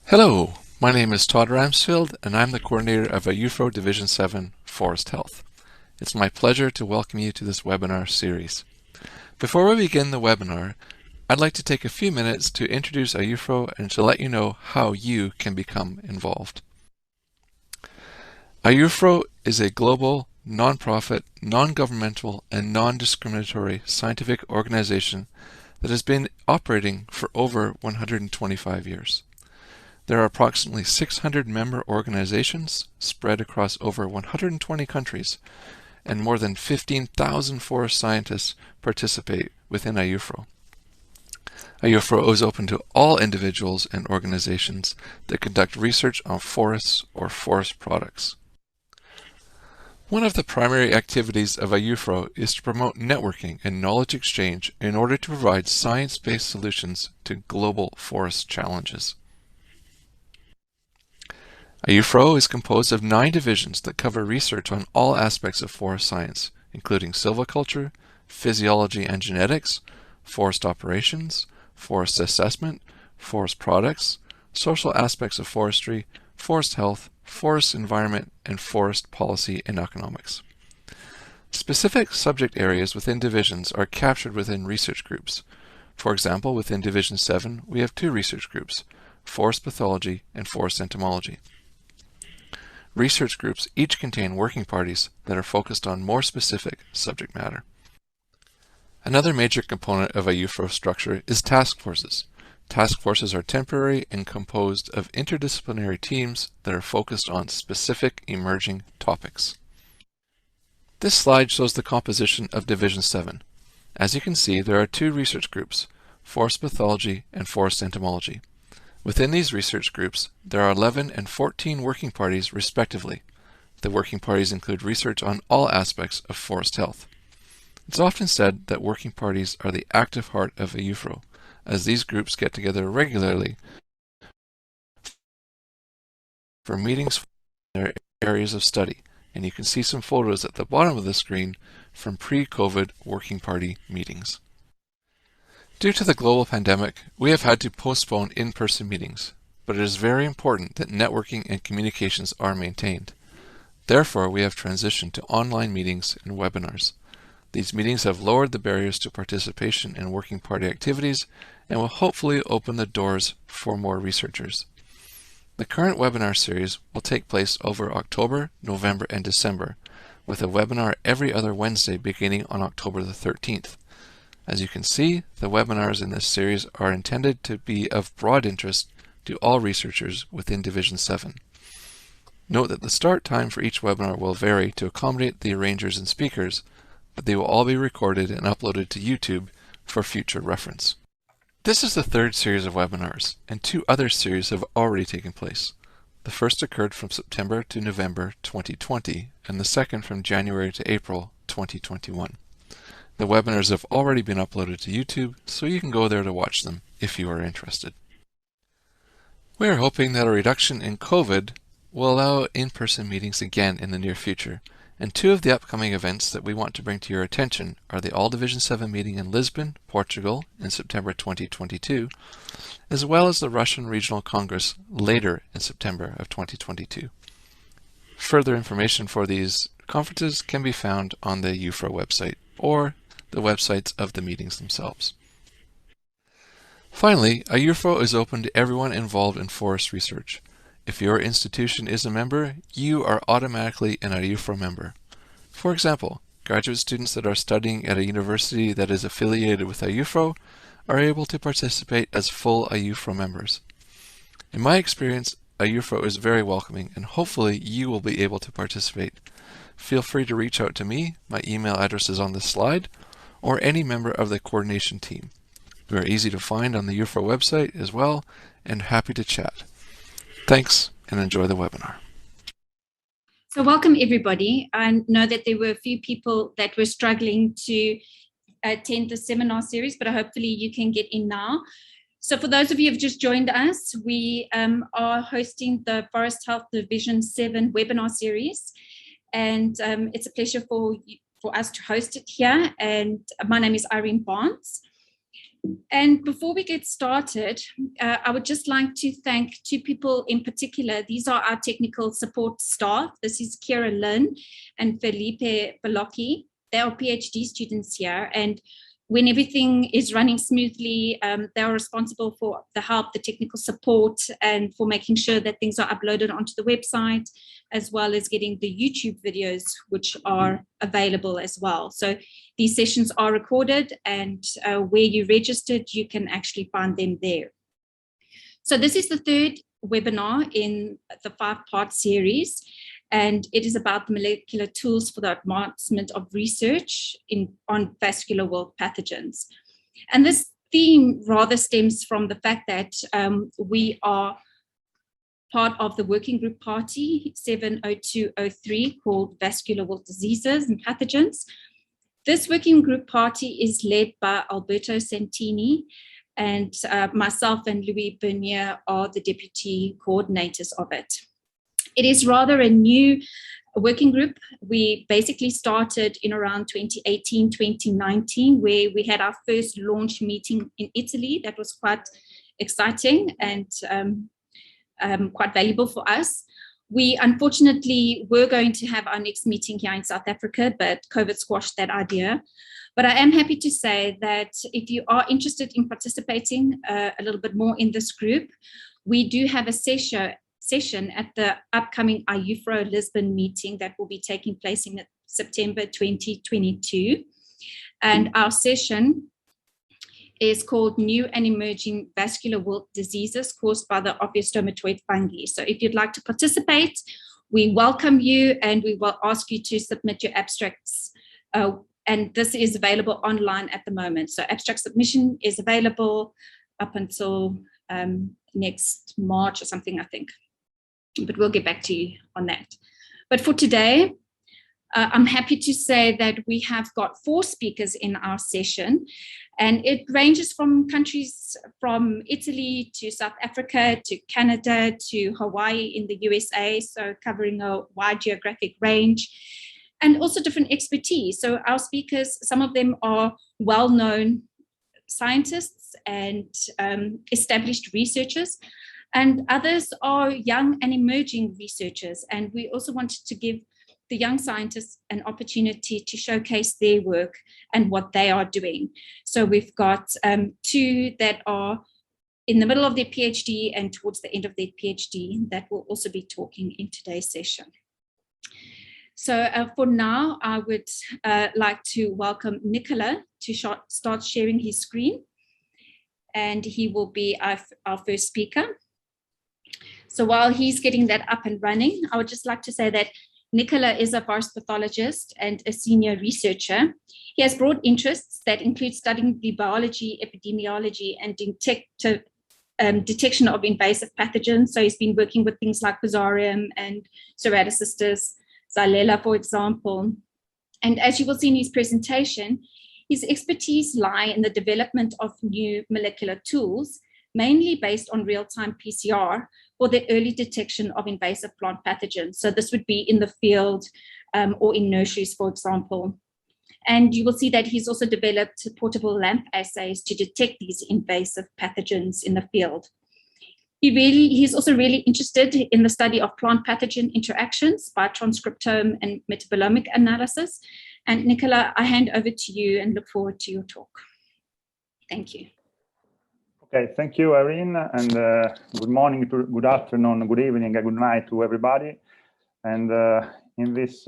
Hello, my name is Todd Ramsfield and I'm the coordinator of IUFRO Division 7 Forest Health. It's my pleasure to welcome you to this webinar series. Before we begin the webinar, I'd like to take a few minutes to introduce IUFRO and to let you know how you can become involved. IUFRO is a global, non-profit, non-governmental, and non-discriminatory scientific organization that has been operating for over 125 years. There are approximately 600 member organizations spread across over 120 countries, and more than 15,000 forest scientists participate within IUFRO. IUFRO is open to all individuals and organizations that conduct research on forests or forest products. One of the primary activities of IUFRO is to promote networking and knowledge exchange in order to provide science-based solutions to global forest challenges. IUFRO is composed of 9 divisions that cover research on all aspects of forest science, including silviculture, physiology and genetics, forest operations, forest assessment, forest products, social aspects of forestry, forest health, forest environment, and forest policy and economics. Specific subject areas within divisions are captured within research groups. For example, within Division 7, we have 2 research groups, forest pathology and forest entomology. Research groups each contain working parties that are focused on more specific subject matter. Another major component of IUFRO structure is task forces. Task forces are temporary and composed of interdisciplinary teams that are focused on specific emerging topics. This slide shows the composition of Division 7. As you can see, there are 2 research groups, forest pathology and forest entomology. Within these research groups, there are 11 and 14 working parties respectively. The working parties include research on all aspects of forest health. It's often said that working parties are the active heart of IUFRO, as these groups get together regularly for meetings in their areas of study, and you can see some photos at the bottom of the screen from pre-COVID working party meetings. Due to the global pandemic, we have had to postpone in-person meetings, but it is very important that networking and communications are maintained. Therefore, we have transitioned to online meetings and webinars. These meetings have lowered the barriers to participation in working party activities and will hopefully open the doors for more researchers. The current webinar series will take place over October, November, and December, with a webinar every other Wednesday beginning on October the 13th. As you can see, the webinars in this series are intended to be of broad interest to all researchers within Division 7. Note that the start time for each webinar will vary to accommodate the arrangers and speakers, but they will all be recorded and uploaded to YouTube for future reference. This is the 3rd series of webinars, and 2 other series have already taken place. The first occurred from September to November 2020, and the second from January to April 2021. The webinars have already been uploaded to YouTube, so you can go there to watch them if you are interested. We are hoping that a reduction in COVID will allow in-person meetings again in the near future, and 2 of the upcoming events that we want to bring to your attention are the All Division 7 meeting in Lisbon, Portugal in September 2022, as well as the Russian Regional Congress later in September of 2022. Further information for these conferences can be found on the IUFRO website or the websites of the meetings themselves. Finally, IUFRO is open to everyone involved in forest research. If your institution is a member, you are automatically an IUFRO member. For example, graduate students that are studying at a university that is affiliated with IUFRO are able to participate as full IUFRO members. In my experience, IUFRO is very welcoming, and hopefully you will be able to participate. Feel free to reach out to me. My email address is on this slide, or any member of the coordination team. We are easy to find on the IUFRO website as well, and happy to chat. Thanks, and enjoy the webinar. So welcome everybody. I know that there were a few people that were struggling to attend the seminar series, but hopefully you can get in now. So for those of you who have just joined us, we are hosting the Forest Health Division 7 webinar series, and it's a pleasure for us to host it here. And my name is Irene Barnes. And before we get started, I would just like to thank two people in particular. These are our technical support staff. This is Kira Lynn and Felipe Balocchi. They are PhD students here. And when everything is running smoothly, they are responsible for the help, the technical support, and for making sure that things are uploaded onto the website, as well as getting the YouTube videos, which are available as well. So these sessions are recorded, and where you registered, you can actually find them there. So this is the third webinar in the 5-part series, and it is about the molecular tools for the advancement of research on vascular wilt pathogens. And this theme rather stems from the fact that we are part of the working group party 70203 called Vascular Wilt Diseases and Pathogens. This working group party is led by Alberto Santini, and myself and Louis Bernier are the deputy coordinators of it. It is rather a new working group. We basically started in around 2018, 2019, where we had our first launch meeting in Italy. That was quite exciting and quite valuable for us. We unfortunately were going to have our next meeting here in South Africa, but COVID squashed that idea. But I am happy to say that if you are interested in participating a little bit more in this group, we do have a session at the upcoming IUFRO Lisbon meeting that will be taking place in September 2022. And our session is called New and Emerging Vascular Wilt Diseases Caused by the Ophiostomatoid Fungi. So if you'd like to participate, we welcome you, and we will ask you to submit your abstracts. And this is available online at the moment. So abstract submission is available up until next March or something, I think. But we'll get back to you on that. But for today, I'm happy to say that we have got 4 speakers in our session, and it ranges from countries from Italy to South Africa to Canada to Hawaii in the USA, so covering a wide geographic range, and also different expertise. So our speakers, some of them are well-known scientists and established researchers, and others are young and emerging researchers. And we also wanted to give the young scientists an opportunity to showcase their work and what they are doing. So we've got 2 that are in the middle of their PhD and towards the end of their PhD that will also be talking in today's session. So for now, I would like to welcome Nicola to start sharing his screen, and he will be our first speaker. So while he's getting that up and running, I would just like to say that Nicola is a forest pathologist and a senior researcher. He has broad interests that include studying the biology, epidemiology, and detection of invasive pathogens. So he's been working with things like Fusarium and Ceratocystis, Xylella, for example. And as you will see in his presentation, his expertise lie in the development of new molecular tools, mainly based on real-time PCR for the early detection of invasive plant pathogens. So this would be in the field or in nurseries, for example. And you will see that he's also developed portable LAMP assays to detect these invasive pathogens in the field. He's also really interested in the study of plant pathogen interactions by transcriptome and metabolomic analysis. And Nicola, I hand over to you and look forward to your talk. Thank you. Okay, thank you, Irene, and good morning, good afternoon, good evening, and good night to everybody. And in this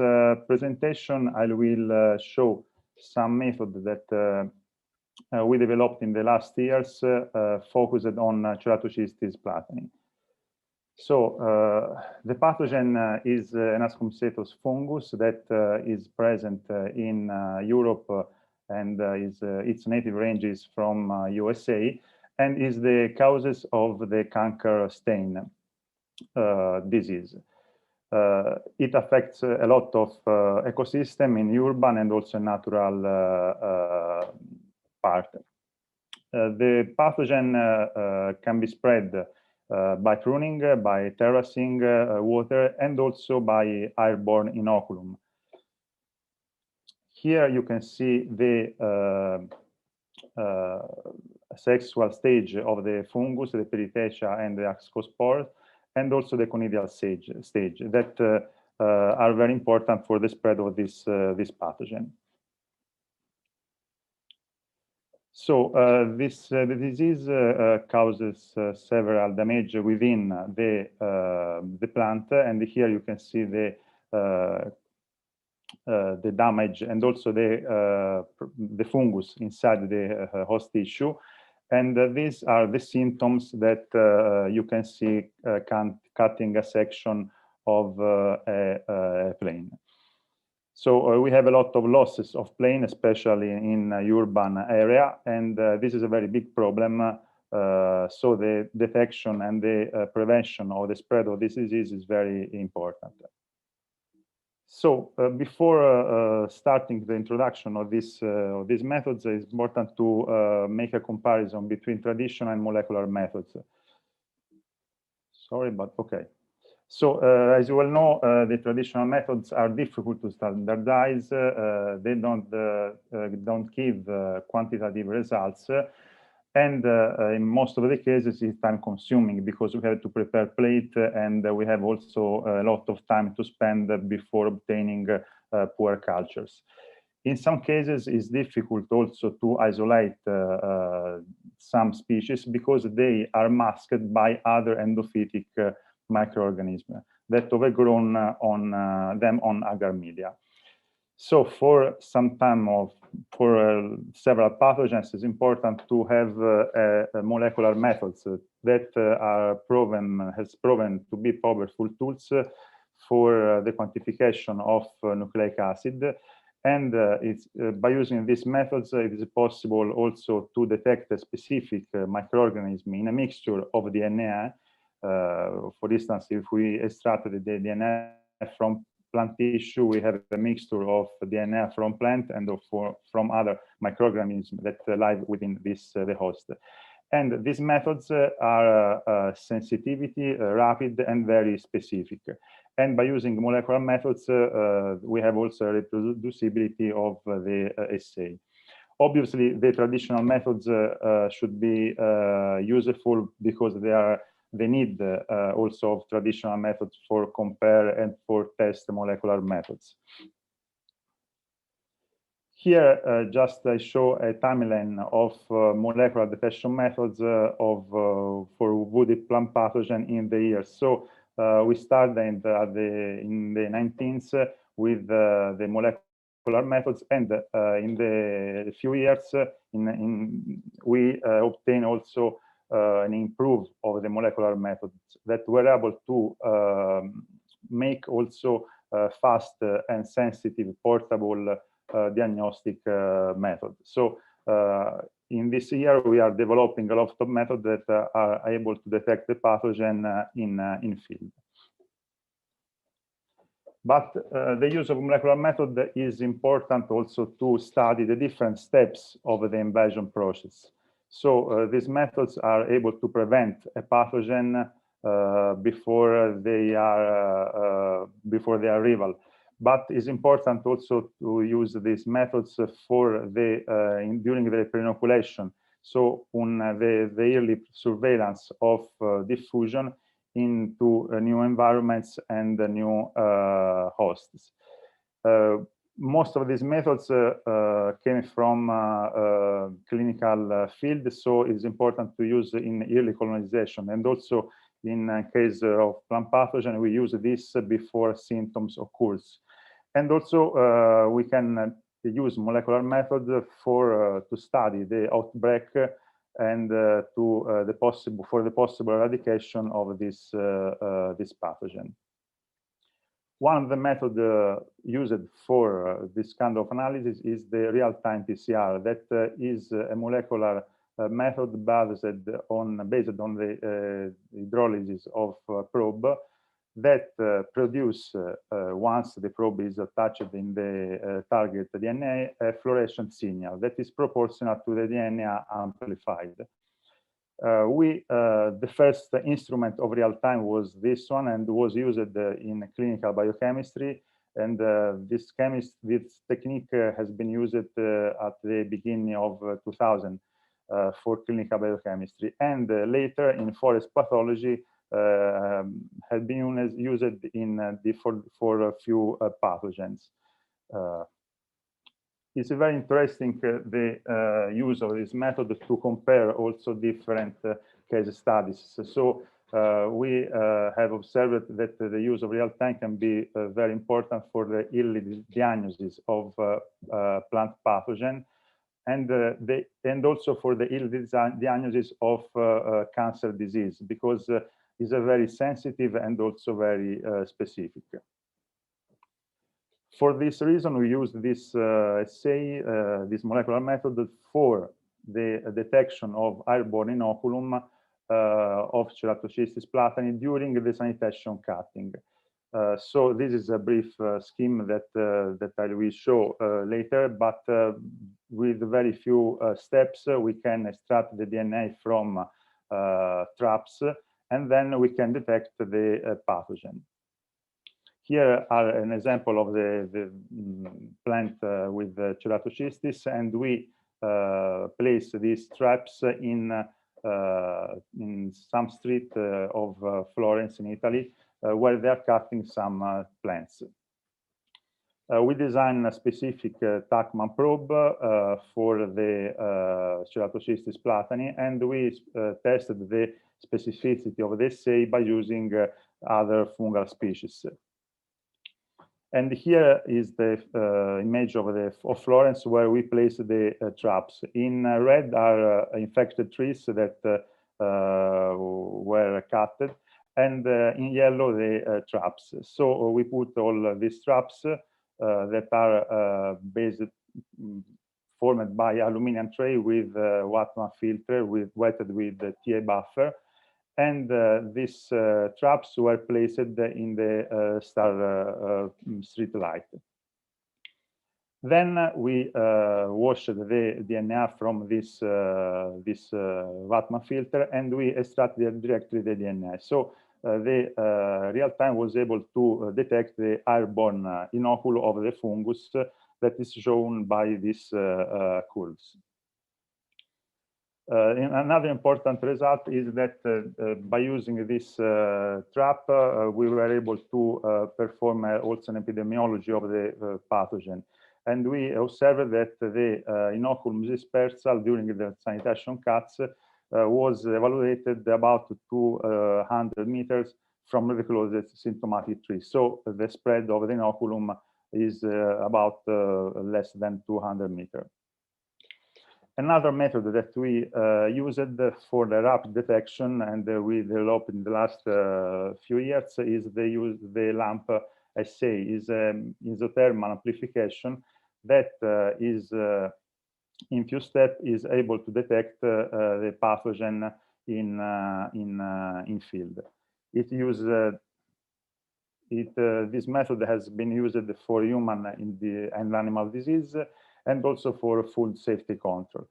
presentation, I will show some method that we developed in the last years focused on Ceratocystis platani. So the pathogen is an Ascomcetus fungus that is present in Europe, and its native range is from USA, and is the causes of the canker stain disease. It affects a lot of ecosystem in urban and also natural part. The pathogen can be spread by pruning, by terracing water, and also by airborne inoculum. Here you can see the sexual stage of the fungus, the Perithecea and the ascospores, and also the conidial stage that are very important for the spread of this pathogen. So the disease causes several damage within the plant, and here you can see the damage and also the fungus inside the host tissue. And these are the symptoms that you can see cutting a section of a plane. So we have a lot of losses of plane, especially in urban area, and this is a very big problem. So the detection and the prevention of the spread of this disease is very important. So before starting the introduction of these methods, it's important to make a comparison between traditional and molecular methods. Sorry, but okay. So as you well know, the traditional methods are difficult to standardize. They don't give quantitative results. And in most of the cases, it's time consuming because we have to prepare plate and we have also a lot of time to spend before obtaining poor cultures. In some cases, it's difficult also to isolate some species because they are masked by other endophytic microorganisms that overgrown on them on agar media. So for some time for several pathogens, it's important to have molecular methods that has proven to be powerful tools for the quantification of nucleic acid. And by using these methods, it is possible also to detect a specific microorganism in a mixture of DNA. For instance, if we extracted the DNA from plant tissue, we have a mixture of DNA from plant and from other microorganisms that live within the host. And these methods are sensitivity, rapid, and very specific. And by using molecular methods, we have also reproducibility of the assay. Obviously, the traditional methods should be useful because they need also of traditional methods for compare and for test molecular methods. Here, just I show a timeline of molecular detection methods for woody plant pathogen in the years. So we started in the 19th with the molecular methods, and in the few years, we obtain also an improve of the molecular methods that were able to make also fast and sensitive portable diagnostic method. So in this year, we are developing a lot of methods that are able to detect the pathogen in field. But the use of molecular method is important also to study the different steps of the invasion process. So these methods are able to prevent a pathogen before their arrival. But it's important also to use these methods for during the pre-inoculation. So on the early surveillance of diffusion into new environments and new hosts. Most of these methods came from clinical field, so it's important to use in early colonization. And also in case of plant pathogen, we use this before symptoms occurs. And also we can use molecular method to study the outbreak and for the possible eradication of this pathogen. One of the methods used for this kind of analysis is the real-time PCR. That is a molecular method based on the hydrolysis of probe that produce, once the probe is attached in the target DNA, a fluorescent signal that is proportional to the DNA amplified. The first instrument of real time was this one and was used in clinical biochemistry. And this technique has been used at the beginning of 2000. for clinical biochemistry, and later in forest pathology had been used in for a few pathogens. It's very interesting the use of this method to compare also different case studies. So we have observed that the use of real-time can be very important for the early diagnosis of plant pathogen, and also for the early diagnosis of cancer disease, because it's a very sensitive and also very specific. For this reason, we use this assay, this molecular method, for the detection of airborne inoculum of Ceratocystis platani during the sanitation cutting. So this is a brief scheme that I will show later, but with very few steps, we can extract the DNA from traps, and then we can detect the pathogen. Here are an example of the plant with the Ceratocystis, and we place these traps in some street of Florence in Italy, where they are cutting some plants. We designed a specific Tachman probe for the Ceratocystis platani, and we tested the specificity of the assay by using other fungal species. And here is the image of Florence, where we place the traps. In red are infected trees that were cut, and in yellow the traps. So we put all these traps that are formed by aluminum tray with Wattman filter wetted with the TA buffer, and these traps were placed in the star street light. Then we washed the DNA from this Wattman filter, and we extracted directly the DNA. So the real-time was able to detect the airborne inoculum of the fungus that is shown by these curves. Another important result is that by using this trap, we were able to perform also an epidemiology of the pathogen. And we observed that the inoculum dispersal during the sanitation cuts was evaluated about 200 meters from the closest symptomatic tree. So the spread of the inoculum is about less than 200 meters. Another method that we used for the rapid detection, and we developed in the last few years, is the lamp assay. Is isothermal amplification that is in few steps is able to detect the pathogen in field. This method has been used for human and animal disease, and also for food safety control.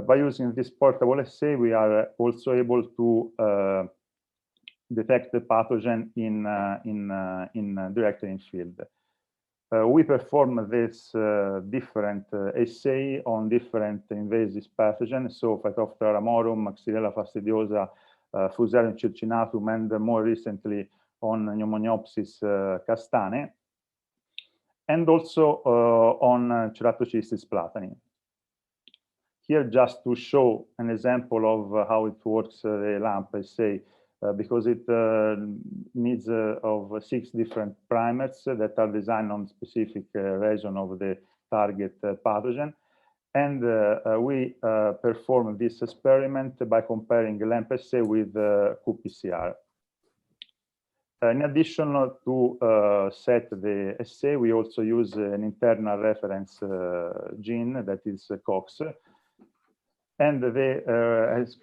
By using this portable assay, we are also able to detect the pathogen directly in field. We perform this different assay on different invasive pathogens, so Phytophthora ramorum, Xylella fastidiosa, Fusarium circinatum, and more recently on Pneumoniopsis castane, and also on Ceratocystis platani. Here, just to show an example of how it works, the lamp assay, because it needs of 6 different primers that are designed on specific region of the target pathogen. And we perform this experiment by comparing lamp assay with qPCR. In addition to set the assay, we also use an internal reference gene that is COX. And as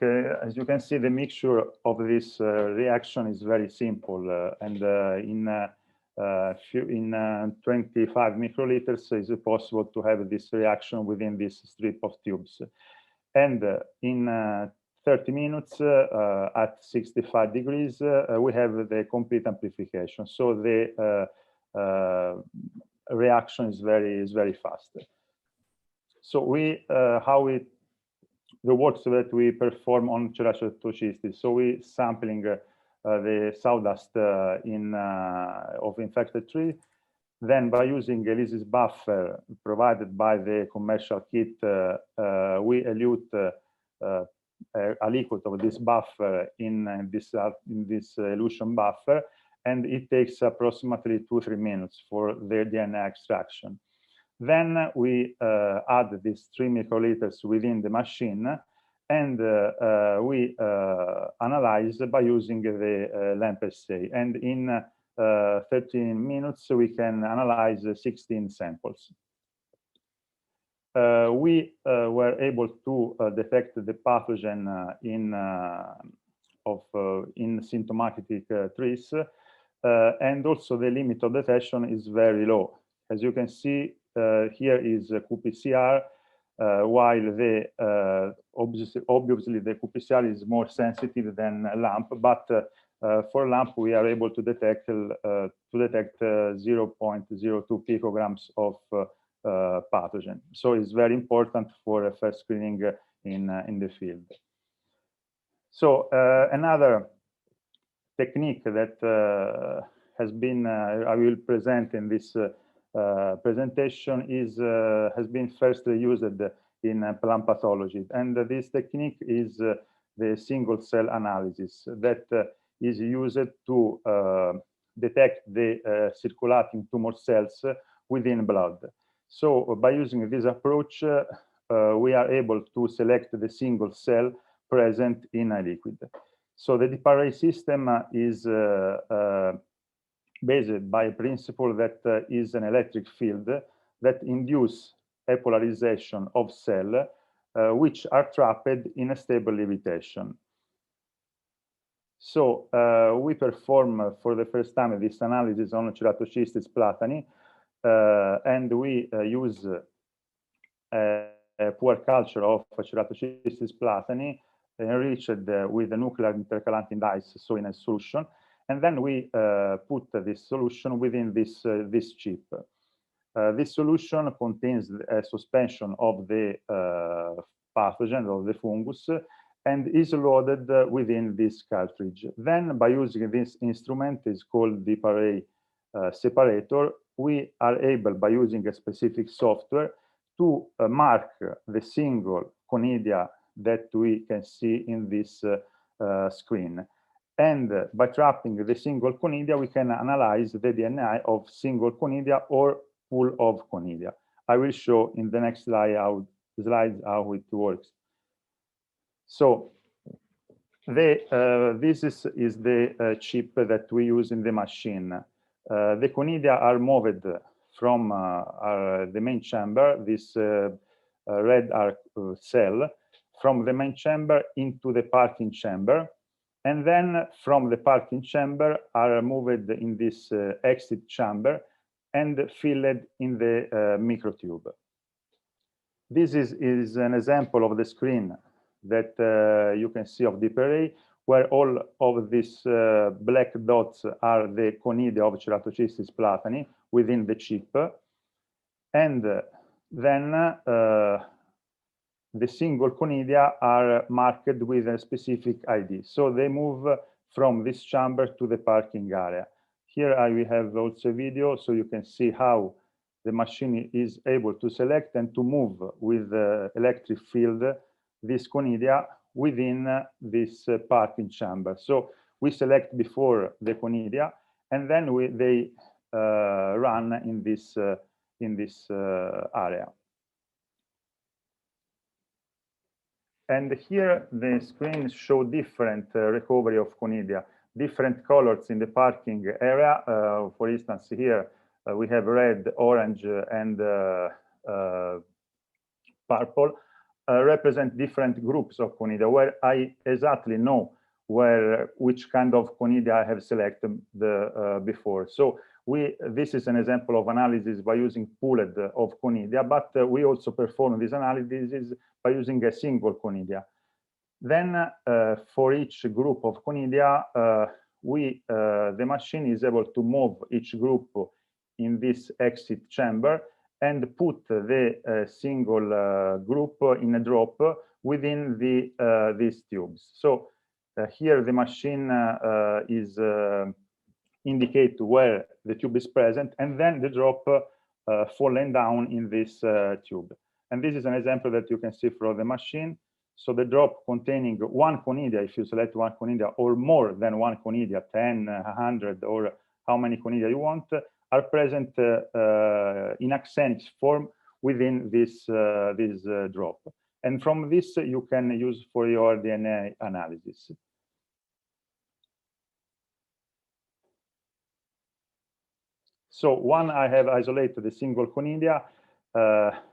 you can see, the mixture of this reaction is very simple. And in 25 microliters, is it possible to have this reaction within this strip of tubes. And in 30 minutes at 65 degrees, we have the complete amplification. So the reaction is very fast. So how we works that we perform on Ceratocystis. So we sampling the sawdust of infected tree. Then by using a lysis buffer provided by the commercial kit, we elute a liquid of this buffer in this elution buffer, and it takes approximately 2-3 minutes for the DNA extraction. Then we add these 3 microliters within the machine, and we analyze by using the LAMP assay. And in 13 minutes, we can analyze 16 samples. We were able to detect the pathogen in symptomatic trees, and also the limit of detection is very low. As you can see, here is qPCR, while the obviously the qPCR is more sensitive than LAMP, but for LAMP we are able to detect 0.02 picograms of pathogen. So it's very important for first screening in the field. So another technique that has been I will present in this presentation has been first used in plant pathology, and this technique is the single cell analysis that is used to detect the circulating tumor cells within blood. So by using this approach, we are able to select the single cell present in a liquid. So the deep array system is based by a principle that is an electric field that induces a polarization of cells which are trapped in a stable levitation. So we perform for the first time this analysis on Ceratocystis platani, and we use a poor culture of Ceratocystis platani enriched with a nuclear intercalating dyes, so in a solution, and then we put this solution within this chip. This solution contains a suspension of the pathogen, of the fungus, and is loaded within this cartridge. Then by using this instrument, is called deep array separator, we are able, by using a specific software, to mark the single conidia that we can see in this screen. And by trapping the single conidia, we can analyze the DNA of single conidia or pool of conidia. I will show in the next slide how it works. So this is the chip that we use in the machine. The conidia are moved from the main chamber, this red arc cell, from the main chamber into the parking chamber, and then from the parking chamber are moved in this exit chamber and filled in the microtube. This is an example of the screen that you can see of deep array, where all of these black dots are the conidia of Ceratocystis platani within the chip, and then the single conidia are marked with a specific ID. So they move from this chamber to the parking area. Here I will have also a video so you can see how the machine is able to select and to move with the electric field this conidia within this parking chamber. So we select before the conidia, and then they run in this area. And here the screens show different recovery of conidia, different colors in the parking area. For instance, here we have red, orange, and purple. Represent different groups of conidia, where I exactly know which kind of conidia I have selected before. So this is an example of analysis by using pooled of conidia, but we also perform this analysis by using a single conidia. Then for each group of conidia, the machine is able to move each group in this exit chamber and put the single group in a drop within these tubes. So here the machine is indicate where the tube is present, and then the drop falling down in this tube. And this is an example that you can see from the machine. So the drop containing one conidia, if you select one conidia, or more than one conidia, 10, 100, or how many conidia you want, are present in arsenic form within this drop. And from this, you can use for your DNA analysis. So one, I have isolated the single conidia.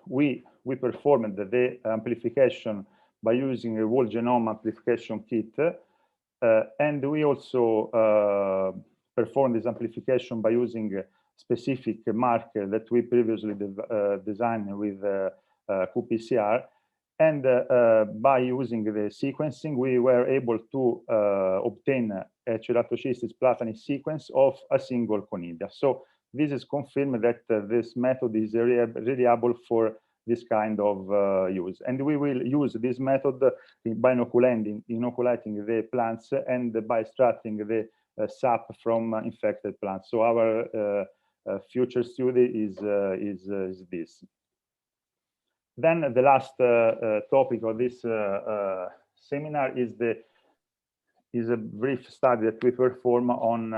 We performed the amplification by using a whole genome amplification kit. And we also performed this amplification by using a specific marker that we previously designed with qPCR. And by using the sequencing, we were able to obtain a Ceratocystis platani sequence of a single conidia. So this is confirmed that this method is reliable for this kind of use. And we will use this method by inoculating the plants and by extracting the sap from infected plants. So our future study is this. Then the last topic of this seminar is a brief study that we perform on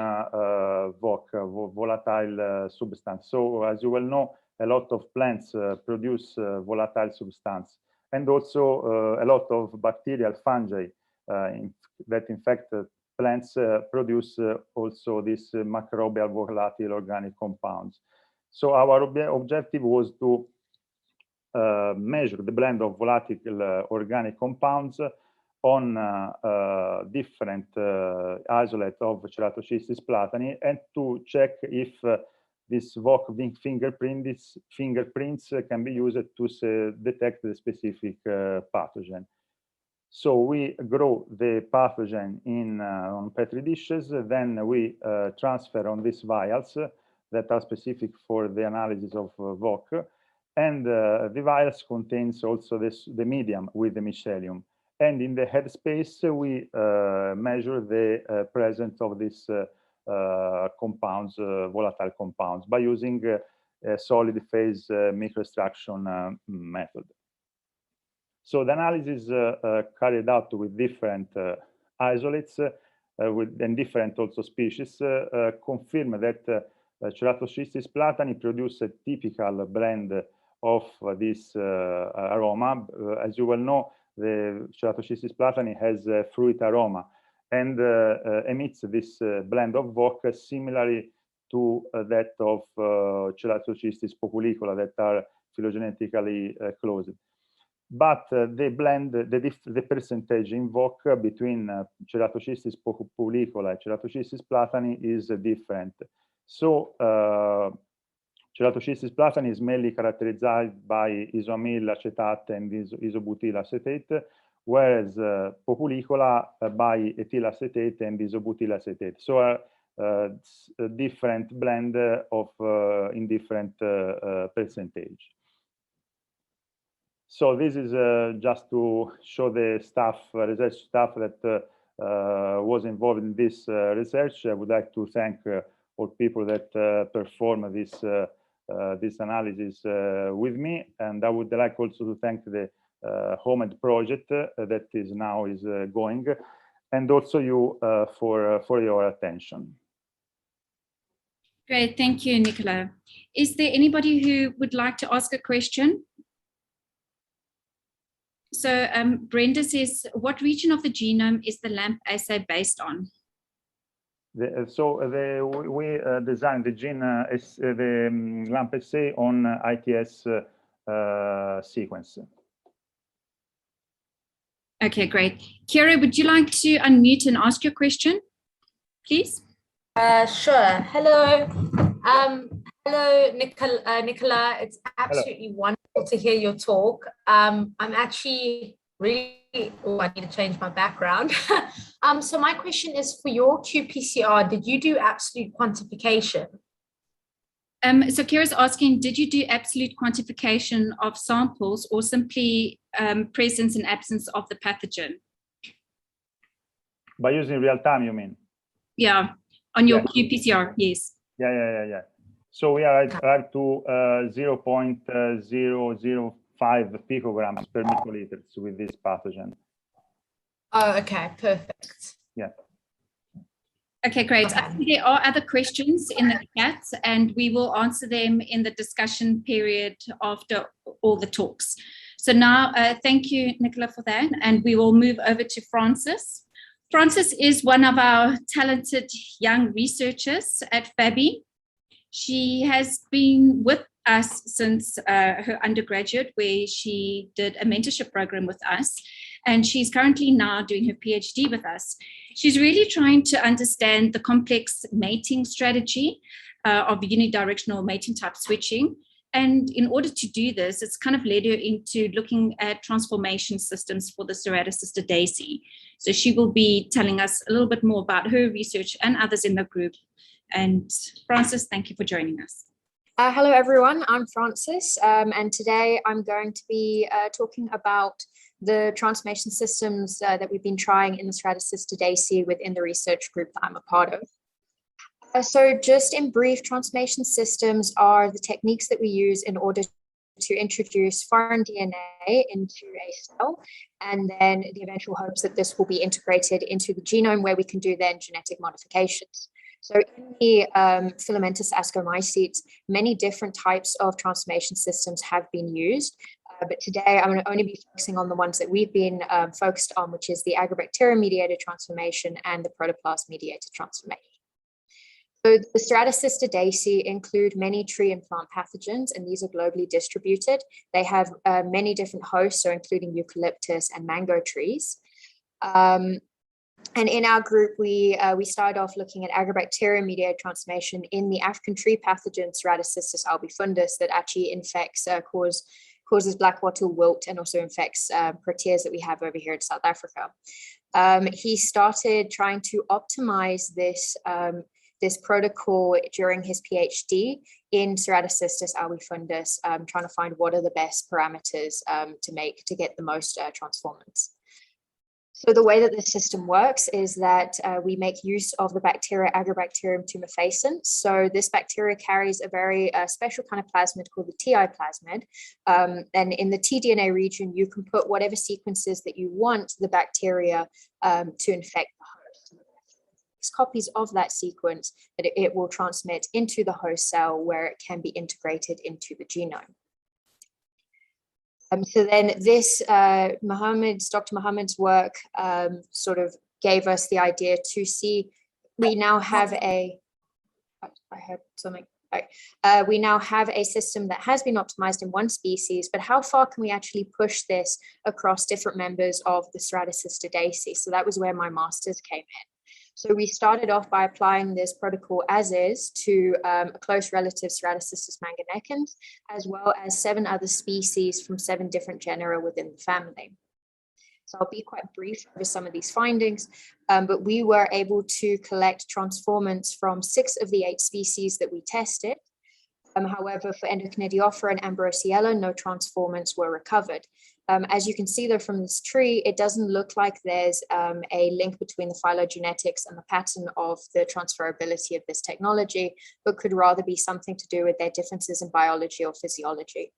VOC, volatile substance. So as you well know, a lot of plants produce volatile substance, and also a lot of bacterial fungi that infect plants produce also these microbial volatile organic compounds. So our objective was to measure the blend of volatile organic compounds on different isolates of Ceratocystis platani, and to check if this VOC fingerprints can be used to detect the specific pathogen. So we grow the pathogen on Petri dishes, then we transfer on these vials that are specific for the analysis of VOC, and the vials contains also the medium with the mycelium. And in the headspace, we measure the presence of these compounds, volatile compounds, by using a solid phase microextraction method. So the analysis carried out with different isolates and different also species confirm that Ceratocystis platani produce a typical blend of this aroma. As you well know, the Ceratocystis platani has a fruit aroma and emits this blend of VOC similarly to that of Ceratocystis populicola that are phylogenetically closed. But the blend, the percentage in VOC between Ceratocystis populicola and Ceratocystis platani is different. So Ceratocystis platani is mainly characterized by isoamyl acetate and isobutyl acetate, whereas populicola by ethyl acetate and isobutyl acetate. So a different blend of in different percentage. So this is just to show the staff, research staff that was involved in this research. I would like to thank all people that perform this analysis with me, and I would like also to thank the HOMED project that is now going, and also you for your attention. Great, thank you, Nicola. Is there anybody who would like to ask a question? So Brenda says, what region of the genome is the LAMP assay based on? We designed the gene, the LAMP assay on ITS sequence. Okay, great. Kira, would you like to unmute and ask your question, please? Sure. Hello. Hello, Nicola. It's absolutely wonderful to hear your talk. I'm actually really, I need to change my background. So my question is, for your qPCR, did you do absolute quantification? So Kira's asking, did you do absolute quantification of samples or simply presence and absence of the pathogen? By using real time, you mean? Yeah, on your qPCR, yes. Yeah. So we are arrived to 0.005 picograms per microliter with this pathogen. Oh, okay, perfect. Yeah. Okay, great. I think there are other questions in the chat, and we will answer them in the discussion period after all the talks. So now, thank you, Nicola, for that. And we will move over to Frances. Frances is one of our talented young researchers at FABI. She has been with us since her undergraduate, where she did a mentorship program with us. And she's currently now doing her PhD with us. She's really trying to understand the complex mating strategy of unidirectional mating type switching. And in order to do this, it's kind of led her into looking at transformation systems for the Ceratocystidaceae. So she will be telling us a little bit more about her research and others in the group. And Frances, thank you for joining us. Hello, everyone. I'm Frances, and today I'm going to be talking about the transformation systems that we've been trying in the Ceratocystidaceae within the research group that I'm a part of. So just in brief, transformation systems are the techniques that we use in order to introduce foreign DNA into a cell, and then the eventual hopes that this will be integrated into the genome where we can do then genetic modifications. So in the filamentous ascomycetes, many different types of transformation systems have been used. But today I'm going to only be focusing on the ones that we've been focused on, which is the agrobacterium-mediated transformation and the protoplast-mediated transformation. So the Ceratocystidaceae include many tree and plant pathogens, and these are globally distributed. They have many different hosts, so including eucalyptus and mango trees. And in our group, we started off looking at agrobacterium-mediated transformation in the African tree pathogen Ceratocystis albifundus that actually infects, causes black wattle wilt and also infects proteas that we have over here in South Africa. He started trying to optimize this protocol during his PhD in Ceratocystis albifundus, trying to find what are the best parameters to get the most transformants. So the way that this system works is that we make use of the bacteria Agrobacterium tumefaciens. So this bacteria carries a very special kind of plasmid called the TI plasmid. And in the tDNA region, you can put whatever sequences that you want the bacteria to infect the host. Copies of that sequence that it will transmit into the host cell where it can be integrated into the genome. So then this, Dr. Mohammed's work sort of gave us the idea to see, we now have a, I heard something. We now have a system that has been optimized in one species, but how far can we actually push this across different members of the Ceratocystidaceae? So that was where my master's came in. So we started off by applying this protocol as is to a close relative Ceratocystis manganecans, as well as 7 other species from 7 different genera within the family. So I'll be quite brief over some of these findings, but we were able to collect transformants from 6 of the 8 species that we tested. However, for Endocnidiophora and Ambrosiella, no transformants were recovered. As you can see though from this tree, it doesn't look like there's a link between the phylogenetics and the pattern of the transferability of this technology, but could rather be something to do with their differences in biology or physiology.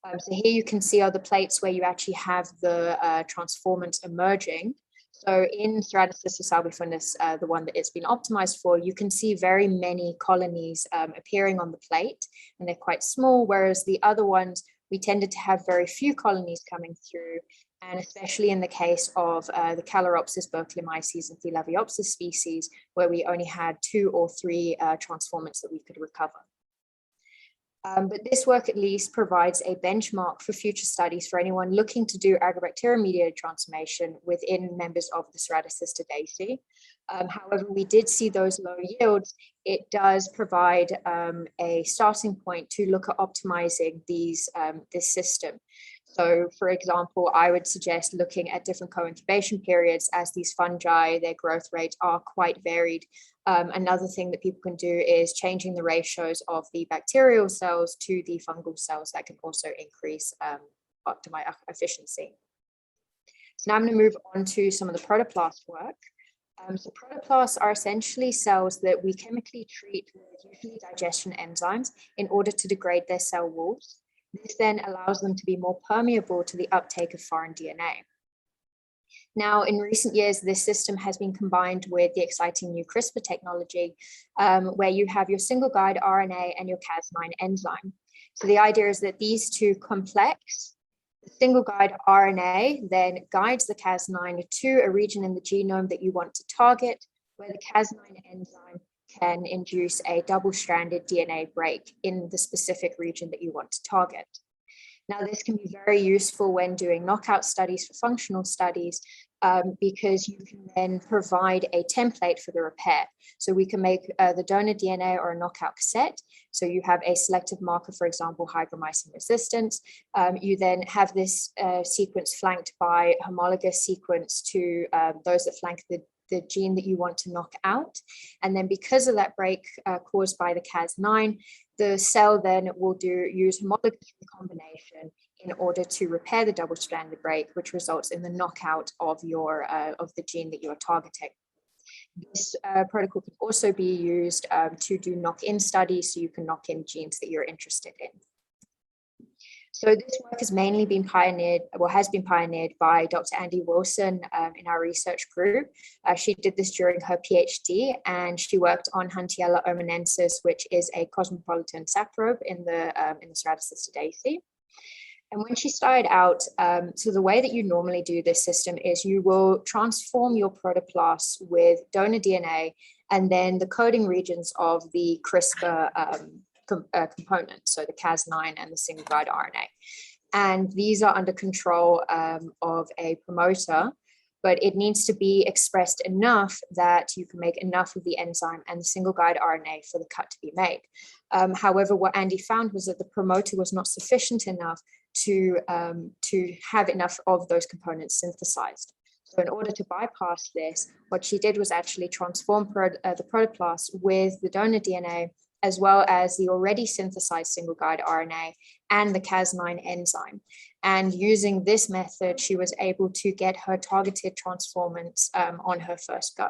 So here you can see are the plates where you actually have the transformants emerging. So in Ceratocystis albifundus, the one that it's been optimized for, you can see very many colonies appearing on the plate, and they're quite small, whereas the other ones, we tended to have very few colonies coming through, and especially in the case of the Calaropsis, Berkeleyomyces, and Thelaviopsis species, where we only had 2 or 3 transformants that we could recover. But this work at least provides a benchmark for future studies for anyone looking to do agrobacterium-mediated transformation within members of the Ceratocystidaceae. However, we did see those low yields. It does provide a starting point to look at optimizing this system. So for example, I would suggest looking at different co-incubation periods, as these fungi, their growth rates are quite varied. Another thing that people can do is changing the ratios of the bacterial cells to the fungal cells. That can also increase optimize efficiency. So now I'm going to move on to some of the protoplast work. So protoplasts are essentially cells that we chemically treat with usually digestion enzymes in order to degrade their cell walls. This then allows them to be more permeable to the uptake of foreign DNA. Now, in recent years, this system has been combined with the exciting new CRISPR technology, where you have your single guide RNA and your Cas9 enzyme. So the idea is that these two complex, the single guide RNA then guides the Cas9 to a region in the genome that you want to target, where the Cas9 enzyme can induce a double-stranded DNA break in the specific region that you want to target. Now, this can be very useful when doing knockout studies for functional studies, because you can then provide a template for the repair. So we can make the donor DNA or a knockout cassette. So you have a selective marker, for example, hygromycin resistance. You then have this sequence flanked by homologous sequence to those that flank the gene that you want to knock out. And then because of that break caused by the Cas9, the cell then will use homologous recombination in order to repair the double-stranded break, which results in the knockout of the gene that you are targeting. This protocol can also be used to do knock-in studies, so you can knock in genes that you're interested in. So this work has mainly been pioneered, has been pioneered by Dr. Andy Wilson in our research group. She did this during her PhD, and she worked on Huntiella omanensis, which is a cosmopolitan saprobe in the Ceratocystidaceae. And when she started out, so the way that you normally do this system is you will transform your protoplasts with donor DNA and then the coding regions of the CRISPR components, so the Cas9 and the single guide RNA. And these are under control of a promoter, but it needs to be expressed enough that you can make enough of the enzyme and the single guide RNA for the cut to be made. However, what Andy found was that the promoter was not sufficient enough to have enough of those components synthesized. So in order to bypass this, what she did was actually transform the protoplast with the donor DNA, as well as the already synthesized single guide RNA and the Cas9 enzyme. And using this method, she was able to get her targeted transformants on her first go.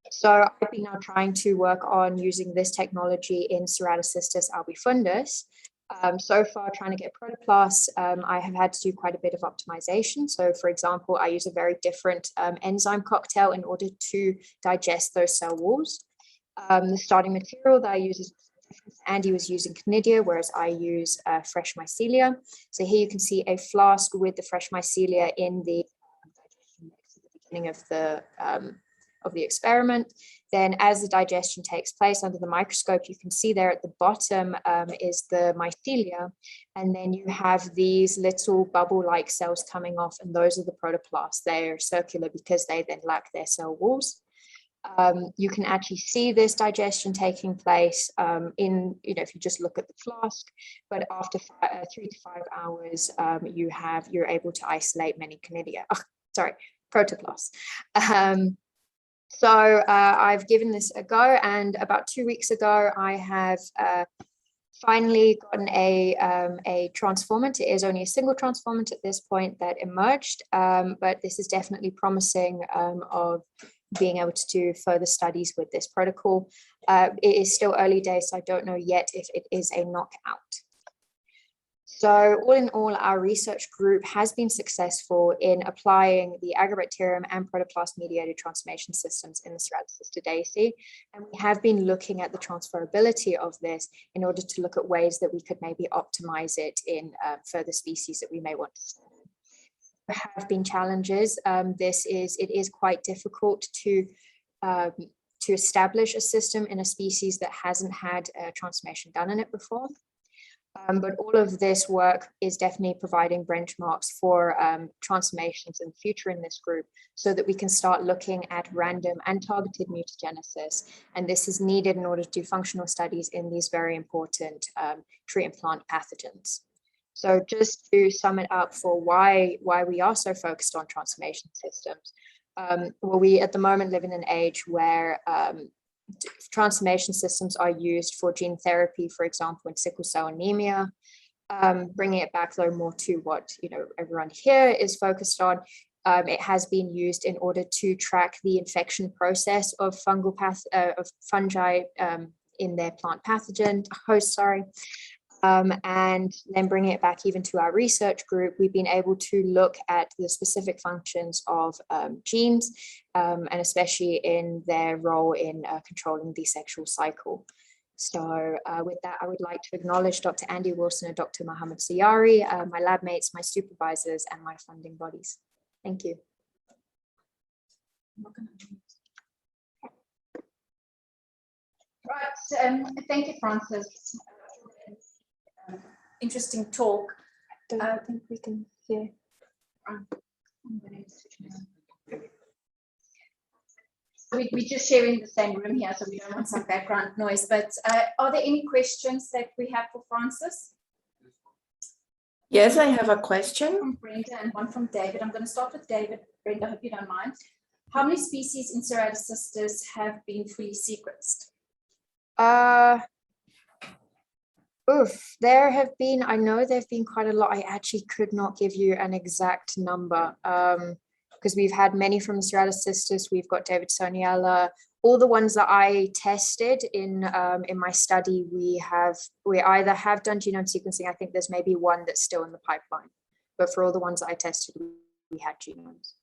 So I've been now trying to work on using this technology in Ceratocystis albifundus. So far, trying to get protoplasts, I have had to do quite a bit of optimization. So for example, I use a very different enzyme cocktail in order to digest those cell walls. The starting material that I use is different. Andy was using conidia, whereas I use fresh mycelia. So here you can see a flask with the fresh mycelia in the digestion mix at the beginning of the experiment. Then as the digestion takes place under the microscope, you can see there at the bottom is the mycelia. And then you have these little bubble-like cells coming off, and those are the protoplasts. They're circular because they then lack their cell walls. You can actually see this digestion taking place if you just look at the flask, but after 3 to 5 hours, you're able to isolate many conidia. Protoplasts. So I've given this a go, and about 2 weeks ago, I have finally gotten a transformant. It is only a single transformant at this point that emerged, but this is definitely promising of being able to do further studies with this protocol. It is still early days, so I don't know yet if it is a knockout. So all in all, our research group has been successful in applying the agrobacterium and protoplast mediated transformation systems in the Ceratocystidaceae. And we have been looking at the transferability of this in order to look at ways that we could maybe optimize it in further species that we may want to study. There have been challenges. It is quite difficult to establish a system in a species that hasn't had a transformation done in it before. But all of this work is definitely providing benchmarks for transformations in the future in this group, so that we can start looking at random and targeted mutagenesis. And this is needed in order to do functional studies in these very important tree and plant pathogens. So just to sum it up for why we are so focused on transformation systems, well, we at the moment live in an age where transformation systems are used for gene therapy, for example, in sickle cell anemia. Bringing it back though more to what everyone here is focused on, it has been used in order to track the infection process of fungi in their plant pathogen host. And then bringing it back even to our research group, we've been able to look at the specific functions of genes, and especially in their role in controlling the sexual cycle. So with that, I would like to acknowledge Dr. Andy Wilson and Dr. Mohammed Sayari, my lab mates, my supervisors, and my funding bodies. Thank you. Right, thank you, Frances. Interesting talk. I don't think we can hear. We're just sharing the same room here, so we don't want some background noise. But are there any questions that we have for Frances? Yes, I have a question. From Brenda and one from David. I'm going to start with David. Brenda, I hope you don't mind. How many species in Ceratocystis have been fully sequenced? There have been, I know there have been quite a lot. I actually could not give you an exact number because we've had many from Ceratocystis. We've got David Soniella. All the ones that I tested in my study, we either have done genome sequencing. I think there's maybe one that's still in the pipeline, but for all the ones that I tested, we had genomes.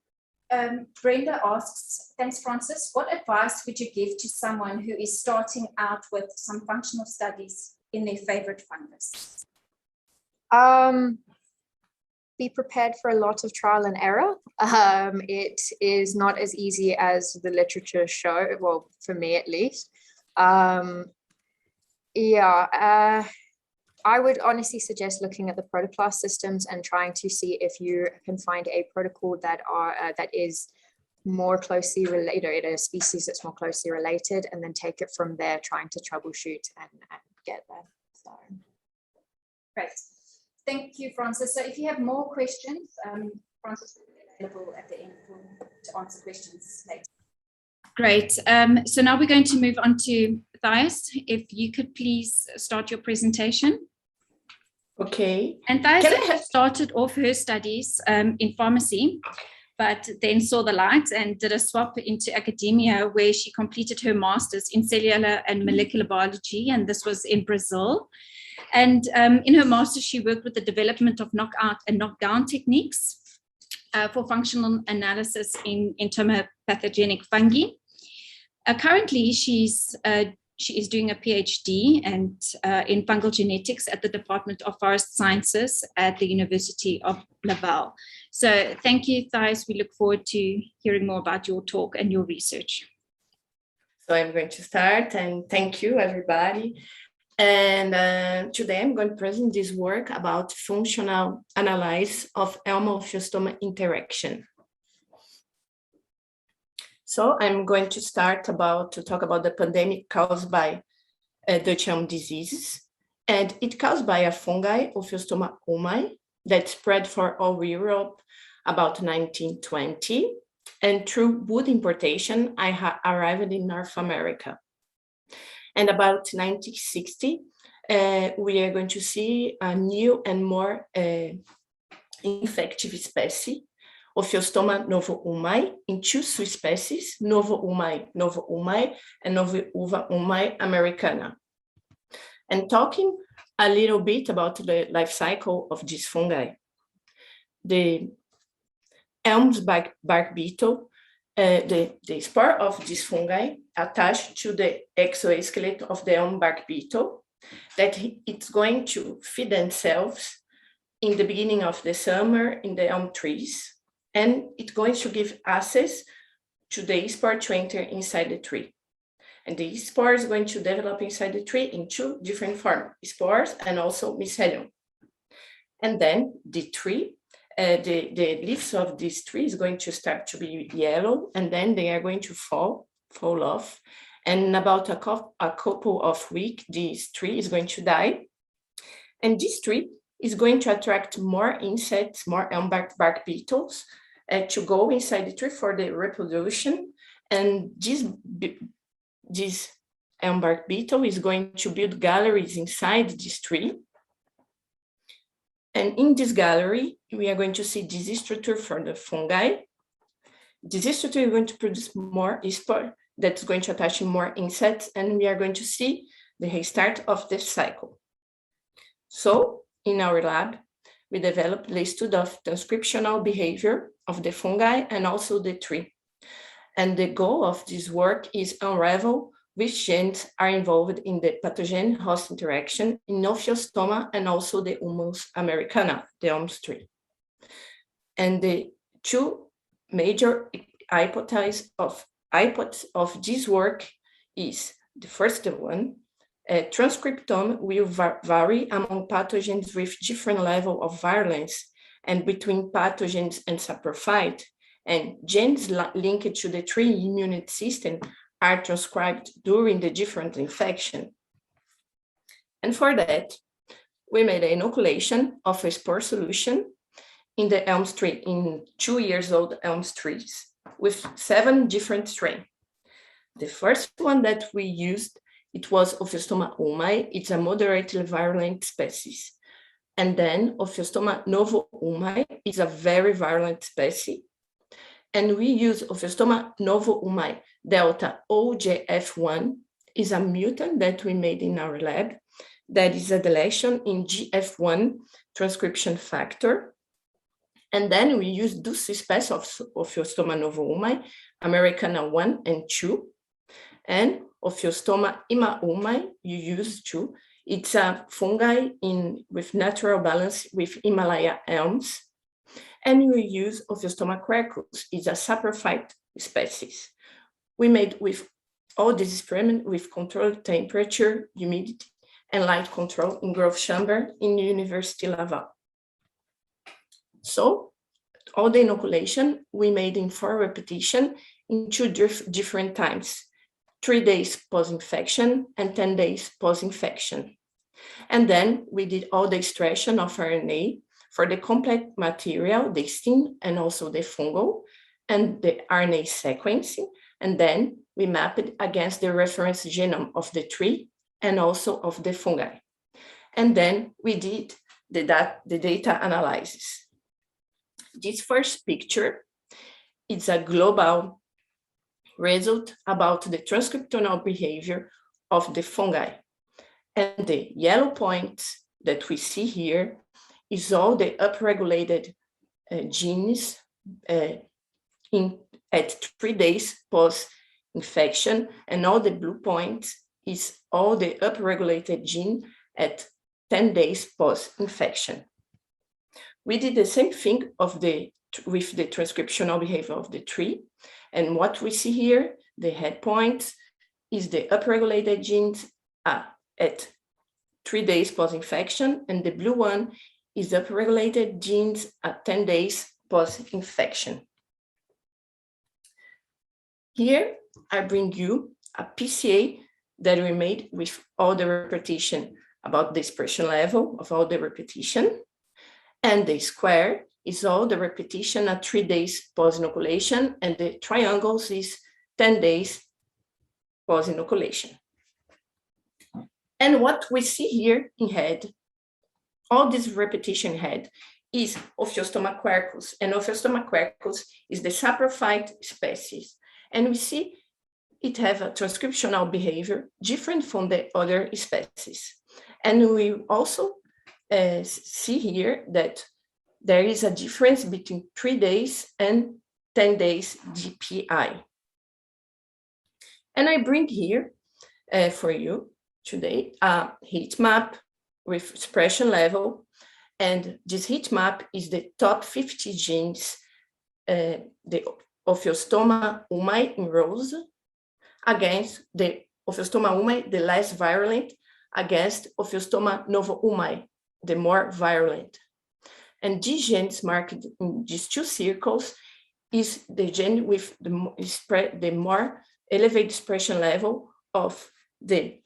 Brenda asks, thanks, Frances. What advice would you give to someone who is starting out with some functional studies in their favorite fungus? Be prepared for a lot of trial and error. It is not as easy as the literature show, well, for me at least. I would honestly suggest looking at the Protoplast systems and trying to see if you can find a protocol that is more closely related, a species that's more closely related, and then take it from there, trying to troubleshoot and get there. So, great. Thank you, Frances. So if you have more questions, Frances will be available at the end to answer questions later. Great. So now we're going to move on to Thais. If you could please start your presentation. Okay. And Thais started off her studies in pharmacy, but then saw the light and did a swap into academia where she completed her master's in cellular and molecular biology, and this was in Brazil. And in her master's, she worked with the development of knockout and knockdown techniques for functional analysis in entomopathogenic fungi. Currently, she is doing a PhD in fungal genetics at the Department of Forest Sciences at the University of Laval. So thank you, Thais. We look forward to hearing more about your talk and your research. So I'm going to start, and thank you, everybody. And today I'm going to present this work about functional analysis of Elm-Ophiostoma interaction. So I'm going to start to talk about the pandemic caused by Dutch elm diseases. And it caused by a fungi, Ophiostoma omai, that spread for all Europe about 1920. And through wood importation, I arrived in North America. And about 1960, we are going to see a new and more infective species, Ophiostoma novo-umai, in two species, novo-umai, and novo-uva umai americana. And talking a little bit about the life cycle of this fungi. The Elmsback bark beetle, the spore of this fungi attached to the exoskeleton of the elm bark beetle, that it's going to feed themselves in the beginning of the summer in the elm trees, and it's going to give access to the spore to enter inside the tree. And the spore is going to develop inside the tree in two different forms, spores and also mycelium. And then the tree, the leaves of this tree is going to start to be yellow, and then they are going to fall off. And in about a couple of weeks, this tree is going to die. And this tree is going to attract more insects, more elm-bark beetles to go inside the tree for the reproduction. And this elm-bark beetle is going to build galleries inside this tree. And in this gallery, we are going to see this structure for the fungi. This structure is going to produce more spore that's going to attach more insects, and we are going to see the restart of the cycle. So in our lab, we developed the study of transcriptional behavior of the fungi and also the tree. And the goal of this work is unravel which genes are involved in the pathogen-host interaction in Ophiostoma and also the Humus americana, the elms tree. And the two major hypotheses of this work is the first one, transcriptome will vary among pathogens with different level of virulence and between pathogens and saprophyte, and genes linked to the tree immune system are transcribed during the different infection. And for that, we made an inoculation of a spore solution in the elm tree, in 2-year-old elm trees, with 7 different strains. The first one that we used, it was Ophiostoma humai. It's a moderately virulent species. And then Ophiostoma novo humai is a very virulent species. And we use Ophiostoma novo humai delta OGF1 is a mutant that we made in our lab. That is a deletion in GF1 transcription factor. And then we use two species of Ophiostoma novo humai, Americana 1 and 2. And Ophiostoma ima humai, you use 2. It's a fungi with natural balance with Himalaya elms. And we use Ophiostoma quercus, it's a saprophyte species. We made with all this experiment with controlled temperature, humidity, and light control in growth chamber in University Laval. So all the inoculation we made in 4 repetitions in 2 different times, 3 days post-infection and 10 days post-infection. And then we did all the extraction of RNA for the complete material, the stem and also the fungal, and the RNA sequencing. And then we mapped it against the reference genome of the tree and also of the fungi. And then we did the data analysis. This first picture is a global result about the transcriptional behavior of the fungi. And the yellow points that we see here is all the upregulated genes at 3 days post-infection, and all the blue points is all the upregulated gene at 10 days post-infection. We did the same thing with the transcriptional behavior of the tree, and what we see here, the head point, is the upregulated genes at 3 days post-infection, and the blue one is upregulated genes at 10 days post-infection. Here, I bring you a PCA that we made with all the repetition about the expression level of all the repetition. And the square is all the repetition at 3 days post-inoculation, and the triangles is 10 days post-inoculation. And what we see here in head, all this repetition head, is Ophiostoma quercus, and Ophiostoma quercus is the saprophyte species. And we see it have a transcriptional behavior different from the other species. And we also see here that there is a difference between 3 days and 10 days DPI. And I bring here for you today a heat map with expression level. And this heat map is the top 50 genes, the Ophiostoma humai in rose, against the Ophiostoma humai, the less virulent, against Ophiostoma novo humai, the more virulent. And these genes marked in these 2 circles is the gene with the more elevated expression level of the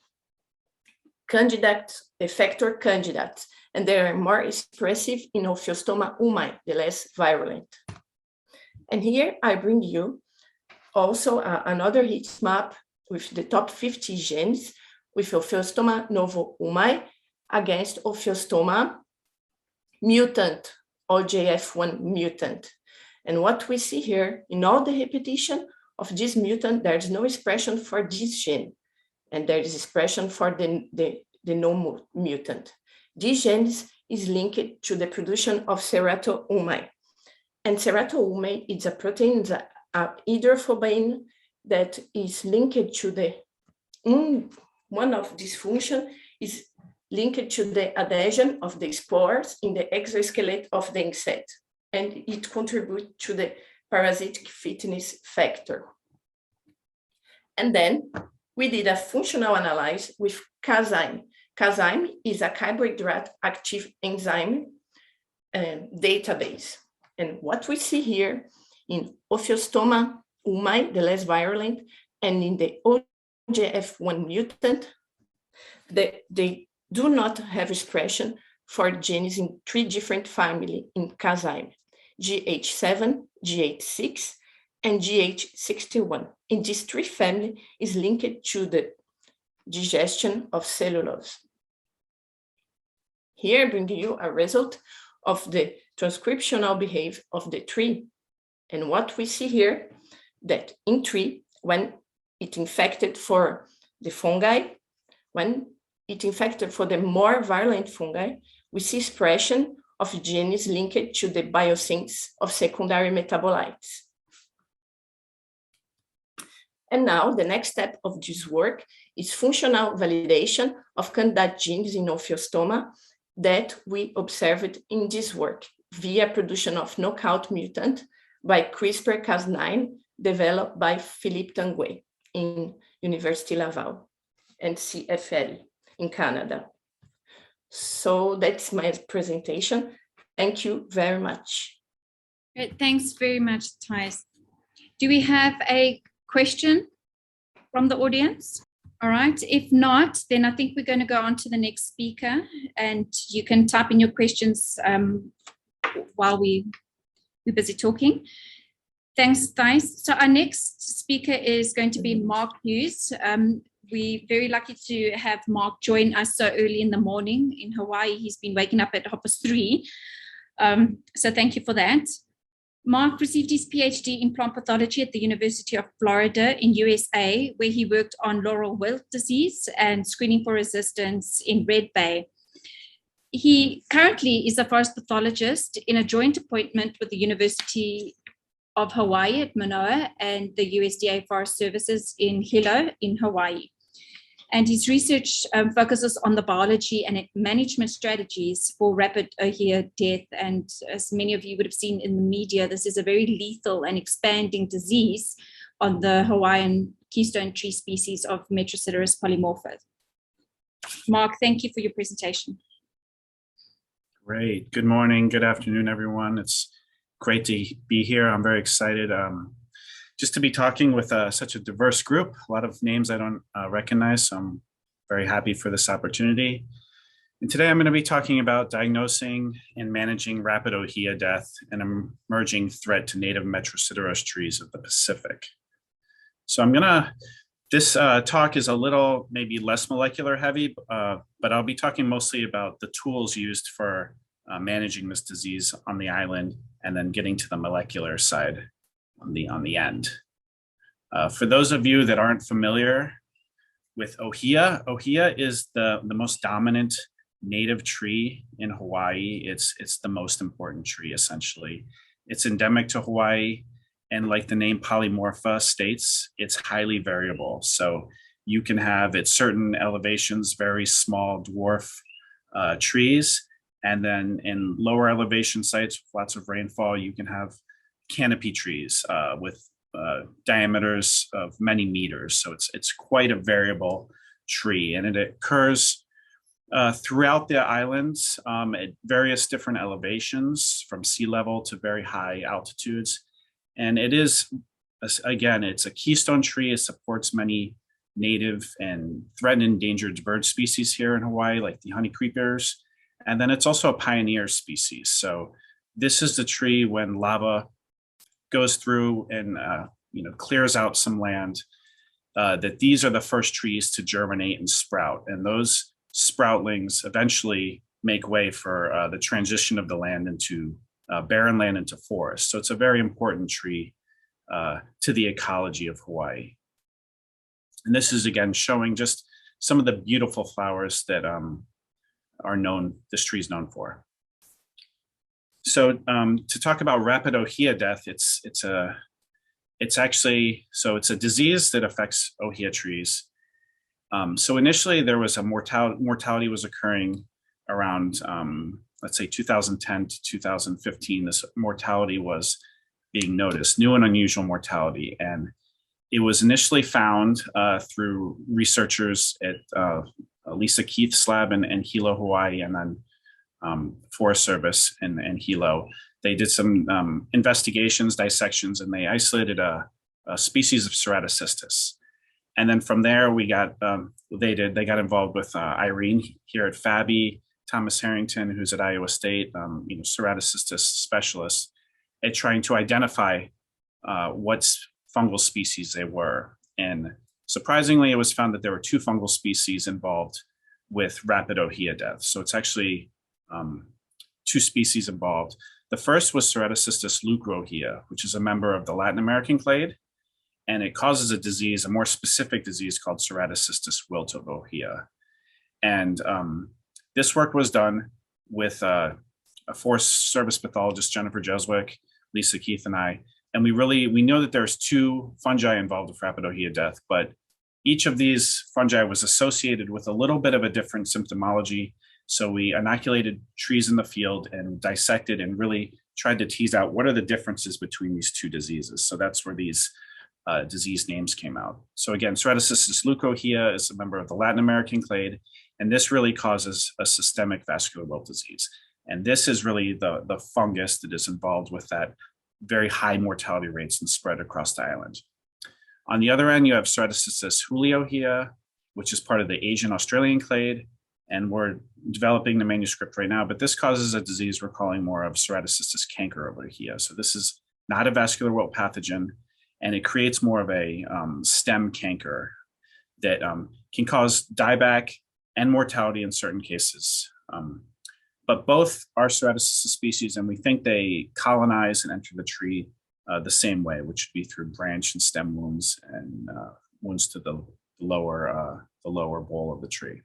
candidates, effector candidates. and they are more expressive in Ophiostoma umai, the less virulent. And here I bring you also another heat map with the top 50 genes with Ophiostoma novo umai against Ophiostoma mutant, OJF1 mutant. And what we see here, in all the repetition of this mutant, there's no expression for this gene, and there is expression for the no mutant. This gene is linked to the production of Ceratocystis. And Ceratocystis is a protein, a hydrophobic that is linked to the, one of these functions is linked to the adhesion of the spores in the exoskeleton of the insect, and it contributes to the parasitic fitness factor. And then we did a functional analysis with Cazyme. Cazyme is a carbohydrate active enzyme database. And what we see here in Ophiostoma umai, the less virulent, and in the OJF1 mutant, they do not have expression for genes in 3 different families in Cazyme: GH7, GH6, and GH61. In these 3 families is linked to the digestion of cellulose. Here I bring you a result of the transcriptional behavior of the tree. And what we see here, that in tree, when it infected for the fungi, when it infected for the more virulent fungi, we see expression of genes linked to the biosynthesis of secondary metabolites. And now the next step of this work is functional validation of candidate genes in Ophiostoma that we observed in this work via production of knockout mutant by CRISPR-Cas9 developed by Philippe Tanguay in University Laval and CFL in Canada. So that's my presentation. Thank you very much. Great. Thanks very much, Thijs. Do we have a question from the audience? All right. If not, then I think we're going to go on to the next speaker, and you can type in your questions while we're busy talking. Thanks, Thijs. So our next speaker is going to be Marc Hughes. We're very lucky to have Marc join us so early in the morning in Hawaii. He's been waking up at 3:30. So thank you for that. Marc received his PhD in plant pathology at the University of Florida in USA, where he worked on laurel wilt disease and screening for resistance in Red Bay. He currently is a forest pathologist in a joint appointment with the University of Hawaii at Manoa and the USDA Forest Services in Hilo in Hawaii. And his research focuses on the biology and management strategies for Rapid Ohia Death. And as many of you would have seen in the media, this is a very lethal and expanding disease on the Hawaiian keystone tree species of Metrosideros polymorpha. Marc, thank you for your presentation. Great. Good morning. Good afternoon, everyone. It's great to be here. I'm very excited just to be talking with such a diverse group, a lot of names I don't recognize, so I'm very happy for this opportunity. And today I'm going to be talking about diagnosing and managing rapid ohia death, an emerging threat to native Metrosideros trees of the Pacific. So this talk is a little maybe less molecular heavy, but I'll be talking mostly about the tools used for managing this disease on the island and then getting to the molecular side on the end. For those of you that aren't familiar with ohia, ohia is the most dominant native tree in Hawaii. It's the most important tree, essentially. It's endemic to Hawaii, and like the name polymorpha states, it's highly variable. So you can have at certain elevations very small dwarf trees, and then in lower elevation sites with lots of rainfall, you can have canopy trees with diameters of many meters. So it's quite a variable tree, and it occurs throughout the islands at various different elevations from sea level to very high altitudes. And it is, again, it's a keystone tree. It supports many native and threatened endangered bird species here in Hawaii, like the honey creepers. And then it's also a pioneer species. So this is the tree when lava goes through and clears out some land, that these are the first trees to germinate and sprout. And those sproutlings eventually make way for the transition of the land into barren land into forest. So it's a very important tree to the ecology of Hawaii. And this is again showing just some of the beautiful flowers that this tree is known for. So to talk about Rapid Ohia Death, it's a disease that affects ohia trees. So initially there was a mortality was occurring around, let's say 2010 to 2015. This mortality was being noticed, new and unusual mortality. And it was initially found through researchers at Lisa Keith's lab in Hilo, Hawaii, and then Forest Service in Hilo. They did some investigations, dissections, and they isolated a species of Ceratocystis. And then from there, they got involved with Irene here at FABI, Thomas Harrington, who's at Iowa State, Ceratocystis specialist, at trying to identify what fungal species they were. And surprisingly, it was found that there were 2 fungal species involved with Rapid Ohia Death. So it's actually 2 species involved. The first was Ceratocystis lucrohia, which is a member of the Latin American clade, and it causes a disease, a more specific disease called Ceratocystis wilt of Ohia. And this work was done with a Forest Service pathologist, Jennifer Jeswick, Lisa Keith, and I. And we know that there's 2 fungi involved with Rapid Ohia Death, but each of these fungi was associated with a little bit of a different symptomology. So we inoculated trees in the field and dissected and really tried to tease out what are the differences between these 2 diseases. So that's where these disease names came out. So again, Ceratocystis lucrohia is a member of the Latin American clade, and this really causes a systemic vascular wilt disease. And this is really the fungus that is involved with that very high mortality rates and spread across the island. On the other end, you have Ceratocystis huliohia, which is part of the Asian Australian clade, and we're developing the manuscript right now, but this causes a disease we're calling more of Ceratocystis canker of Ohia. So this is not a vascular wilt pathogen, and it creates more of a stem canker that can cause dieback and mortality in certain cases. But both are Ceratocystis species, and we think they colonize and enter the tree the same way, which would be through branch and stem wounds and wounds to the lower bowl of the tree.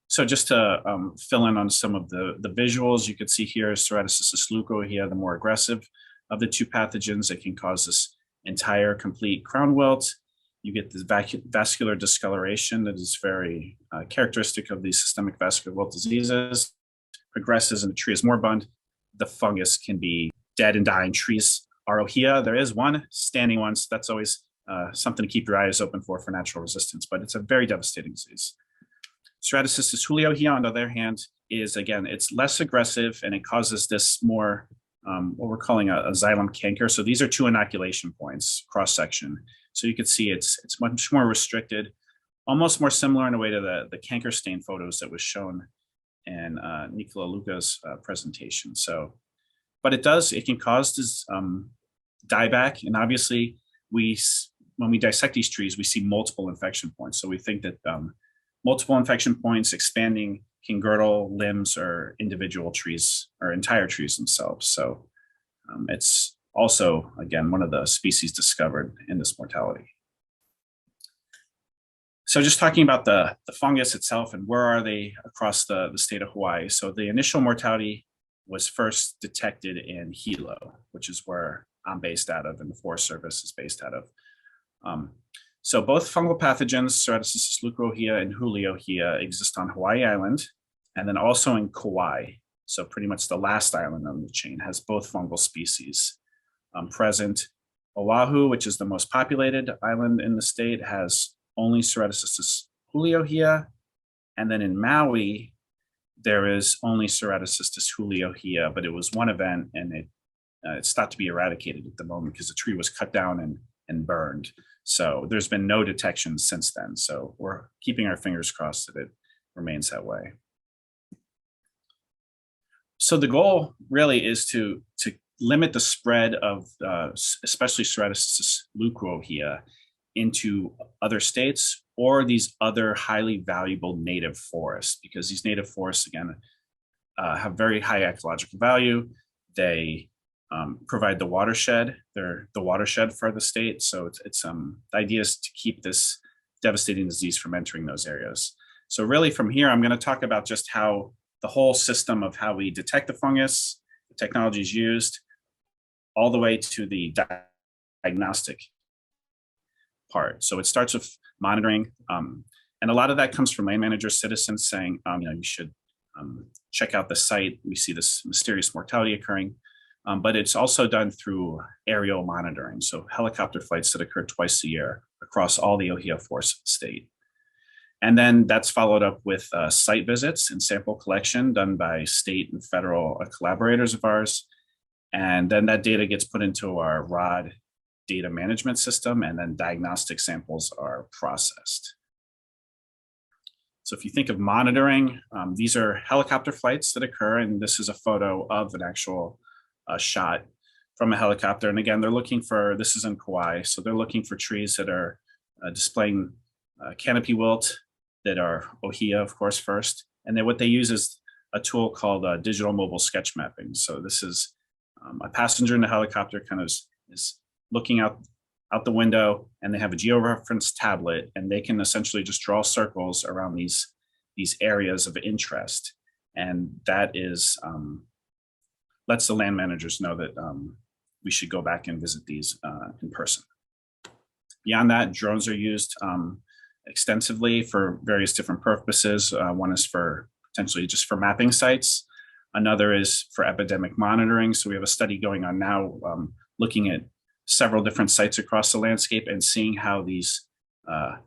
So just to fill in on some of the visuals, you can see here Ceratocystis lucrohia, the more aggressive of the 2 pathogens that can cause this entire complete crown wilt. You get this vascular discoloration that is very characteristic of these systemic vascular wilt diseases. Progresses and the tree is moribund. The fungus can be dead and dying. Trees are ohia. There is one standing one, so that's always something to keep your eyes open for natural resistance, but it's a very devastating disease. Ceratocystis huliohia, on the other hand, is again, it's less aggressive and it causes this more, what we're calling a xylem canker. So these are 2 inoculation points, cross section. So you can see it's much more restricted, almost more similar in a way to the canker stain photos that was shown in Nicola Luchi's presentation. So, but it can cause this dieback, and obviously when we dissect these trees, we see multiple infection points. So we think that multiple infection points expanding can girdle limbs or individual trees or entire trees themselves. So it's also, again, one of the species discovered in this mortality. So just talking about the fungus itself and where are they across the state of Hawaii. So the initial mortality was first detected in Hilo, which is where I'm based out of and the Forest Service is based out of. So both fungal pathogens, Ceratocystis lucrohia and huliohia, exist on Hawaii Island, and then also in Kauai. So pretty much the last island on the chain has both fungal species present. Oahu, which is the most populated island in the state, has only Ceratocystis huliohia. And then in Maui, there is only Ceratocystis huliohia, but it was one event and it's thought to be eradicated at the moment because the tree was cut down and burned. So there's been no detection since then. So we're keeping our fingers crossed that it remains that way. So the goal really is to limit the spread of especially Ceratocystis leuco into other states or these other highly valuable native forests, because these native forests, again, have very high ecological value. They provide the watershed. They're the watershed for the state. So the idea is to keep this devastating disease from entering those areas. So really from here, I'm going to talk about just how the whole system of how we detect the fungus, the technology is used, all the way to the diagnostic part. So it starts with monitoring. And a lot of that comes from land managers, citizens saying, you should check out the site. We see this mysterious mortality occurring. But it's also done through aerial monitoring. So helicopter flights that occur twice a year across all the Ohio forest state. And then that's followed up with site visits and sample collection done by state and federal collaborators of ours. And then that data gets put into our ROD data management system, and then diagnostic samples are processed. So if you think of monitoring, these are helicopter flights that occur, and this is a photo of an actual shot from a helicopter. And again, they're looking for, this is in Kauai, so they're looking for trees that are displaying canopy wilt, that are Ohia, of course, first. And then what they use is a tool called digital mobile sketch mapping. So this is a passenger in the helicopter kind of is looking out the window, and they have a georeference tablet, and they can essentially just draw circles around these areas of interest. And that is, lets the land managers know that we should go back and visit these in person. Beyond that, drones are used extensively for various different purposes. One is for potentially just for mapping sites. Another is for epidemic monitoring. So we have a study going on now looking at several different sites across the landscape and seeing how these,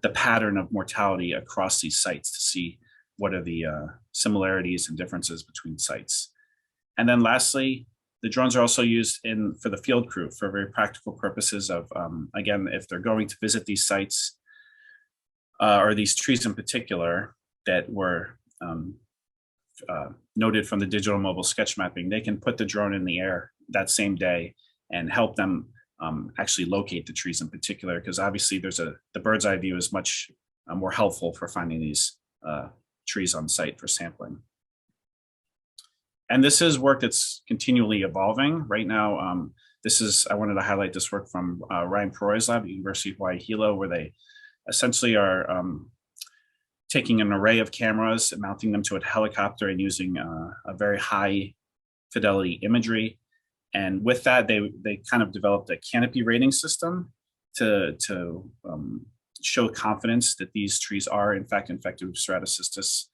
the pattern of mortality across these sites to see what are the similarities and differences between sites. And then lastly, the drones are also used for the field crew for very practical purposes of, again, if they're going to visit these sites or these trees in particular that were noted from the digital mobile sketch mapping, they can put the drone in the air that same day and help them actually locate the trees in particular, because obviously the bird's eye view is much more helpful for finding these trees on site for sampling. And this is work that's continually evolving. Right now, I wanted to highlight this work from Ryan Peroy's lab at University of Hawaii Hilo, where they essentially are taking an array of cameras and mounting them to a helicopter and using a very high fidelity imagery. And with that, they kind of developed a canopy rating system to show confidence that these trees are in fact infected with Ceratocystis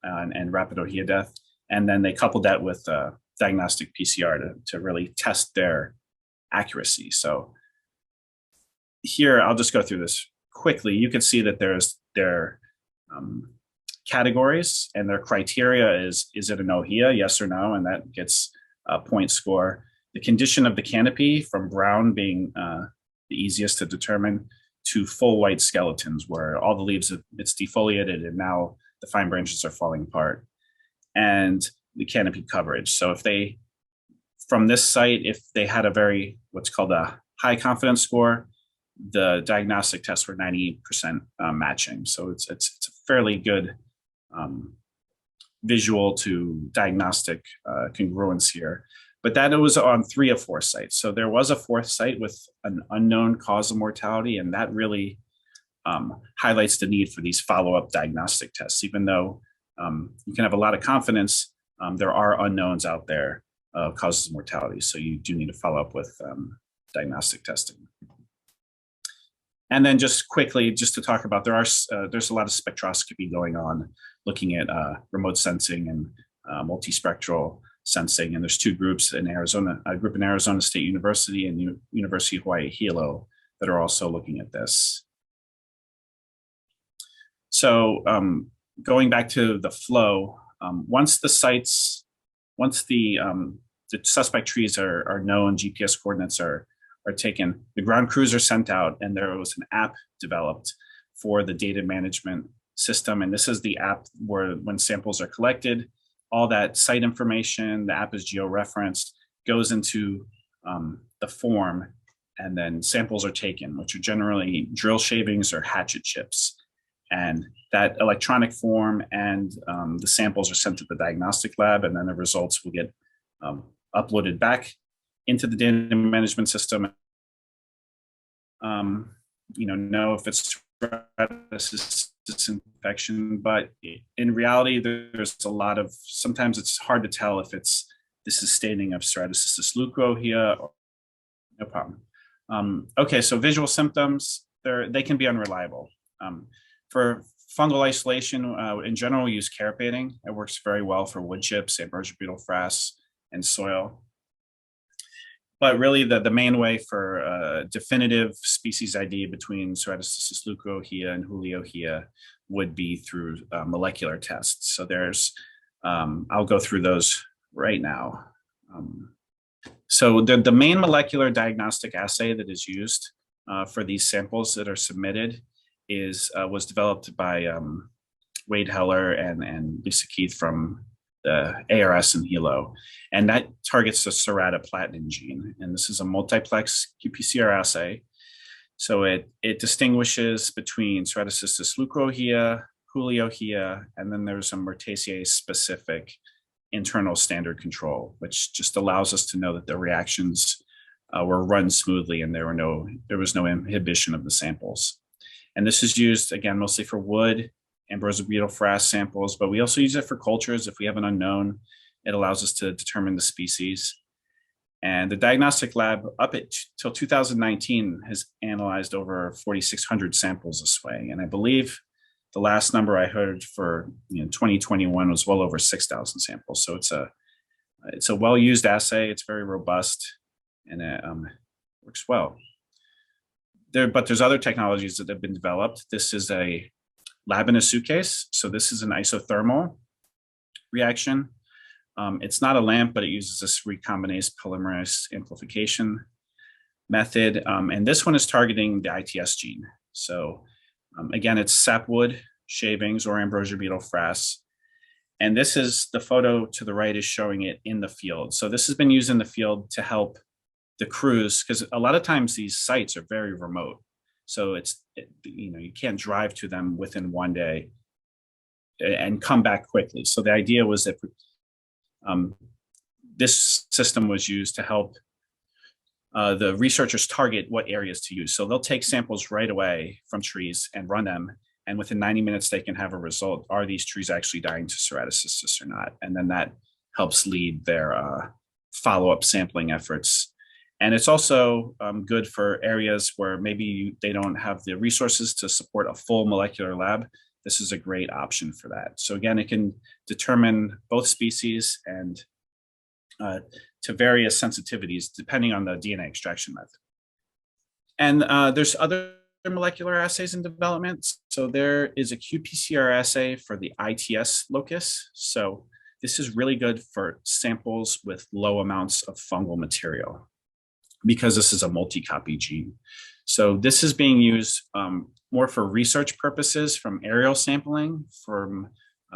and Rapid Ohia Death. And then they coupled that with diagnostic PCR to really test their accuracy. So here, I'll just go through this quickly. You can see that there's their categories, and their criteria is it an Ohia, yes or no, and that gets a point score. The condition of the canopy, from brown being the easiest to determine to full white skeletons, where all the leaves, it's defoliated and now the fine branches are falling apart. And the canopy coverage. So if they, from this site, if they had a what's called a high confidence score, the diagnostic tests were 98% matching. So it's a fairly good visual to diagnostic congruence here. But that it was on 3 of 4 sites. So there was a 4th site with an unknown cause of mortality, and that really highlights the need for these follow-up diagnostic tests. Even though you can have a lot of confidence, there are unknowns out there of causes of mortality. So you do need to follow up with diagnostic testing. And then just quickly, just to talk about, there's a lot of spectroscopy going on, looking at remote sensing and multispectral sensing. And there's 2 groups in Arizona, a group in Arizona State University and University of Hawaii Hilo that are also looking at this. So going back to the flow, once the suspect trees are known, GPS coordinates are taken, the ground crews are sent out, and there was an app developed for the data management system. And this is the app where when samples are collected, all that site information, the app is georeferenced, goes into the form, and then samples are taken, which are generally drill shavings or hatchet chips. And that electronic form and the samples are sent to the diagnostic lab, and then the results will get uploaded back into the data management system. Know if it's Ceratocystis infection, but in reality, there's a lot of, sometimes it's hard to tell if this is staining of Ceratocystis leucohea. No problem. Okay, so visual symptoms, they can be unreliable. For fungal isolation, in general, we use carapating. It works very well for wood chips, ambrosia beetle frass, and soil. But really, the main way for definitive species ID between Ceratocystis leucohea and Juliohea would be through molecular tests. So there's, I'll go through those right now. So the main molecular diagnostic assay that is used for these samples that are submitted was developed by Wade Heller and Lisa Keith from the ARS and Hilo, and that targets the ceratoplatin gene. And this is a multiplex qPCR assay. So it distinguishes between Ceratocystis leucohea, Juliohea, and then there's a Mertasier specific internal standard control, which just allows us to know that the reactions were run smoothly and there was no inhibition of the samples. And this is used, again, mostly for wood, ambrosia beetle frass samples, but we also use it for cultures. If we have an unknown, it allows us to determine the species. And the diagnostic lab up till 2019 has analyzed over 4,600 samples this way. And I believe the last number I heard for 2021 was well over 6,000 samples. So it's a well-used assay. It's very robust, and it works well. But there's other technologies that have been developed. This is a lab in a suitcase. So this is an isothermal reaction. It's not a lamp, but it uses this recombinase polymerase amplification method. And this one is targeting the ITS gene. So again, it's sapwood shavings or ambrosia beetle frass. And this is the photo to the right is showing it in the field. So this has been used in the field to help the crews, because a lot of times these sites are very remote. So you can't drive to them within one day and come back quickly. So the idea was that this system was used to help the researchers target what areas to use. So they'll take samples right away from trees and run them. And within 90 minutes, they can have a result. Are these trees actually dying to ceratocystis or not? And then that helps lead their follow-up sampling efforts. And it's also good for areas where maybe they don't have the resources to support a full molecular lab. This is a great option for that. So again, it can determine both species and to various sensitivities depending on the DNA extraction method. And there's other molecular assays in development. So there is a qPCR assay for the ITS locus. So this is really good for samples with low amounts of fungal material, because this is a multi-copy gene. So this is being used more for research purposes from aerial sampling from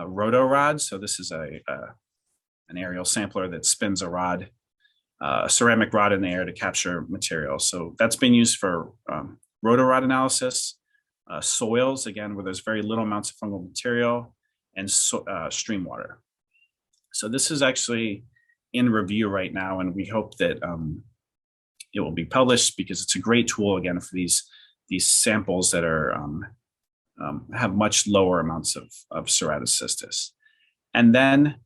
roto rods. So this is an aerial sampler that spins a rod, a ceramic rod in the air to capture material. So that's been used for roto rod analysis, soils, again, where there's very little amounts of fungal material, and stream water. So this is actually in review right now, and we hope that it will be published, because it's a great tool, again, for these samples that are have much lower amounts of ceratocystis. And then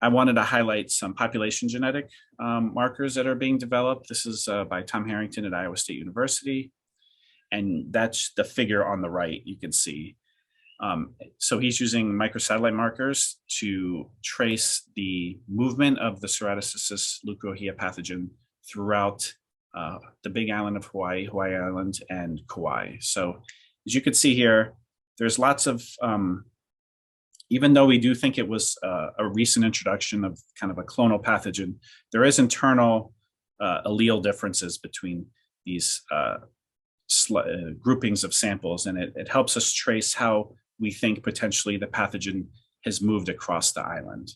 I wanted to highlight some population genetic markers that are being developed. This is by Tom Harrington at Iowa State University. And that's the figure on the right, you can see. So he's using microsatellite markers to trace the movement of the Ceratocystis leucohea pathogen throughout the Big Island of Hawaii, Hawaii Island, and Kauai. So as you can see here, there's lots of, even though we do think it was a recent introduction of kind of a clonal pathogen, there is internal allele differences between these groupings of samples, and it helps us trace how we think potentially the pathogen has moved across the island.